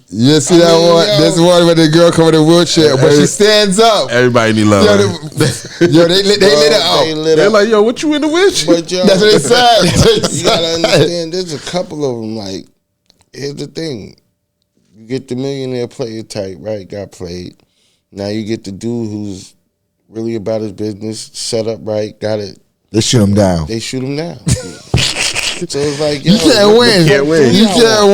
You see that one? There's one where the girl come in a wheelchair, but she stands up. Everybody need love. Yo, they lit her out. They're like, yo, what you in the wheelchair? But yo, that's what they said. You gotta understand, there's a couple of them. Like, here's the thing. You get the millionaire player type, right? Got played. Now you get the dude who's really about his business, set up right, got it. They shoot him down. So it's like, yo, you can't win. You can't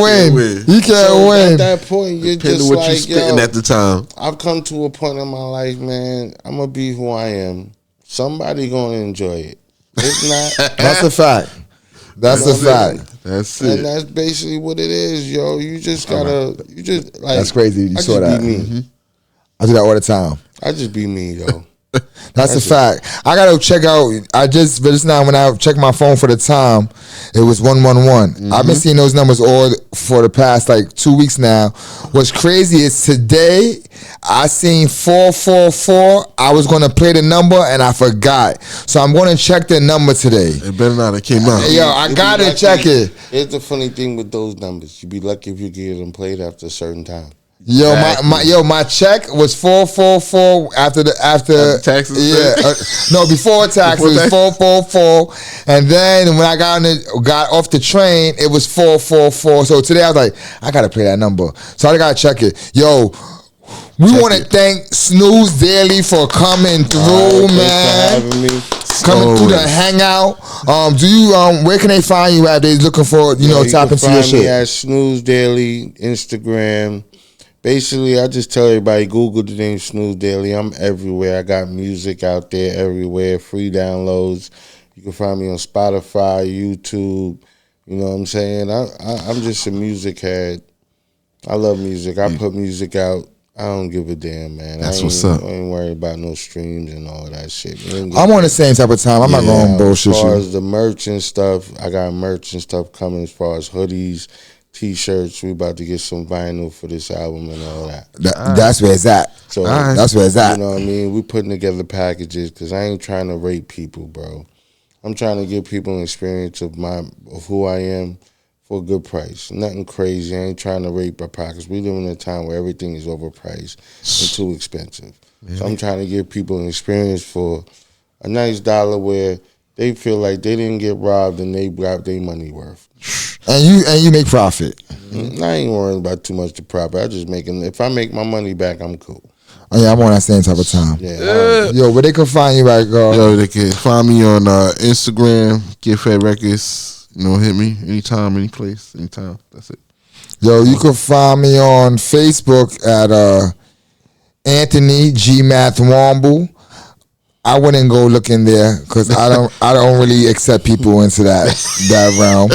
win. At that point, you're just what like, you spitting at the time. I've come to a point in my life, man. I'm gonna be who I am. Somebody gonna enjoy it. If not, that's a fact. That's a fact. That's it. And that's basically what it is, yo. You just gotta. You just like. That's crazy. You saw that. Be me. Mm-hmm. I do that all the time. I just be me, yo. That's a fact. I gotta check out. Just now when I checked my phone for the time, it was 111. Mm-hmm. I've been seeing those numbers all for the past like 2 weeks now. What's crazy is today I seen 444. I was gonna play the number and I forgot, so I'm gonna check the number today. It better not have came out. Yo, I gotta check it. Here's the funny thing with those numbers: you'd be lucky if you get them played after a certain time. Yo, my check was 444 after taxes. Yeah, no, before taxes it was 444, and then when I got off the train, it was 444. So today I was like, I gotta play that number, so I gotta check it. Yo, we want to thank Snooze Daily for coming through, man. Thanks for having me. Coming through the Hangout. Do you where can they find you at? They looking for tap into your shit. You can find me at Snooze Daily, Instagram. Basically, I just tell everybody, Google the name Snooze Daily. I'm everywhere. I got music out there everywhere, free downloads. You can find me on Spotify, YouTube. You know what I'm saying? I'm just a music head. I love music. I put music out. I don't give a damn, man. That's what's up. I ain't worried about no streams and all that shit. I'm on the same type of time. I'm not going to bullshit you. As far as the merch and stuff, I got merch and stuff coming as far as hoodies, T-shirts. We about to get some vinyl for this album and all that. That's where it's at. So that's where it's at. You know what I mean? We putting together packages because I ain't trying to rate people, bro. I'm trying to give people an experience of who I am for a good price. Nothing crazy. I ain't trying to rate my pockets. We live in a time where everything is overpriced and too expensive. Yeah. So I'm trying to give people an experience for a nice dollar where they feel like they didn't get robbed and they got their money worth. And you make profit. I ain't worrying about too much to profit. I just if I make my money back, I'm cool. Oh yeah, I'm on that same type of time. Yeah. Yo, where they can find you at, girl? Yo, they can find me on Instagram, Get Fed Records. Hit me anytime, any place, anytime. That's it. Yo, you can find me on Facebook at Anthony G Math Womble. I wouldn't go look in there because I don't really accept people into that realm.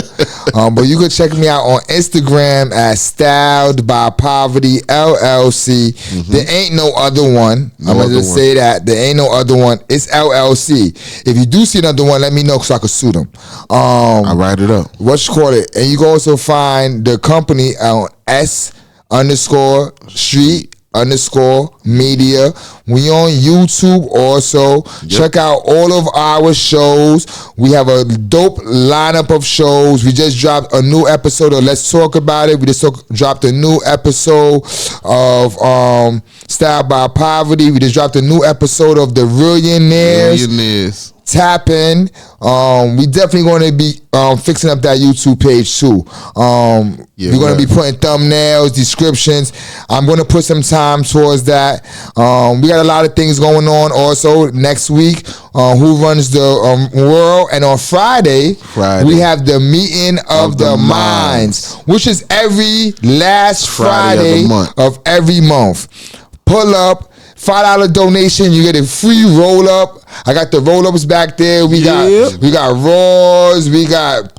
But you can check me out on Instagram at Styled by Poverty LLC. Mm-hmm. There ain't no other one. I'm gonna just say that there ain't no other one. It's LLC. If you do see another one, let me know so I can sue them. I write it up. What you call it? And you can also find the company on S_Street _media. We on YouTube also. Yep. Check out all of our shows. We have a dope lineup of shows. We just dropped a new episode of Let's Talk About It. We just dropped a new episode of Styled by Poverty. We just dropped a new episode of The Millionaires. Tap in. We definitely going to be fixing up that YouTube page too. We're going to be putting thumbnails, descriptions. I'm going to put some time towards that. We got a lot of things going on also next week. Who Runs the World? And on Friday, we have the Meeting of the Minds, which is every last Friday of every month. pull up. $5 donation, you get a free roll up. I got the roll ups back there. We got Raws, we got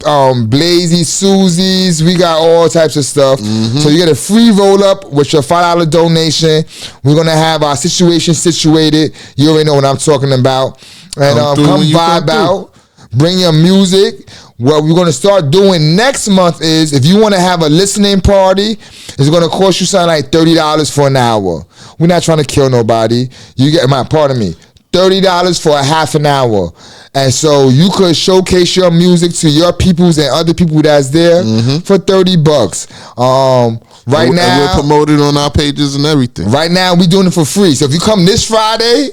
Blazy Susies, we got all types of stuff. So you get a free roll up with your $5 donation. We're gonna have our situation situated. You already know what I'm talking about. And come vibe out. Bring your music. What we're going to start doing next month is, if you want to have a listening party, it's going to cost you something like $30 for an hour. We're not trying to kill nobody. You get pardon me, $30 for a half an hour. And so you could showcase your music to your peoples and other people that's there for $30. Right now, we'll promote it on our pages and everything. Right now, we're doing it for free. So if you come this Friday,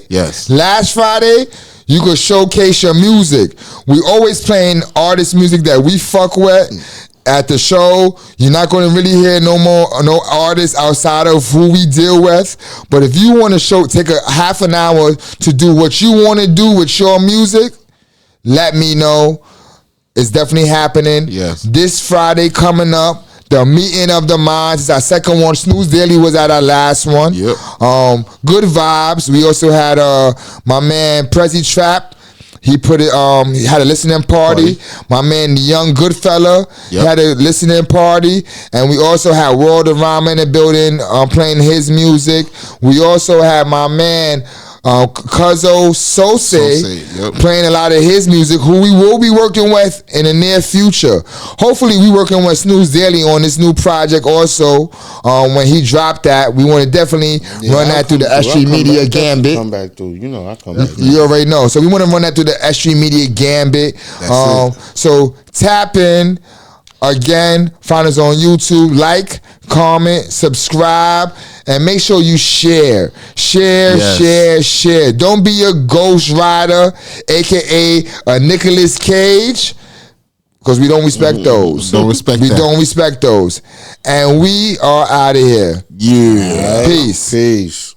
last Friday, you could showcase your music. We always playing artist music that we fuck with at the show. You're not going to really hear no artists outside of who we deal with. But if you want to take a half an hour to do what you want to do with your music, let me know. It's definitely happening. Yes. This Friday coming up. The meeting of the minds is our second one. Snooze Daily was at our last one. Yep. Good vibes. We also had my man Prezi Trap. He put it. He had a listening party. My man, the young good fella, he had a listening party, and we also had World of Rhyme in the building playing his music. We also had my man. Cuzzo Sose playing a lot of his music, who we will be working with in the near future. Hopefully we working with Snooze Daily on this new project also. When he dropped that, we want to definitely run that through the S.STREET Media Gambit. Come back through, I come back. You already know. So we want to run that through the S.STREET Media Gambit. So tap in. Again, find us on YouTube. Like, comment, subscribe, and make sure you share. Share. Don't be a Ghost Rider, a.k.a. a Nicolas Cage, because we don't respect those. Don't respect We that. don't respect those. And we are out of here. Yeah. Peace. Peace.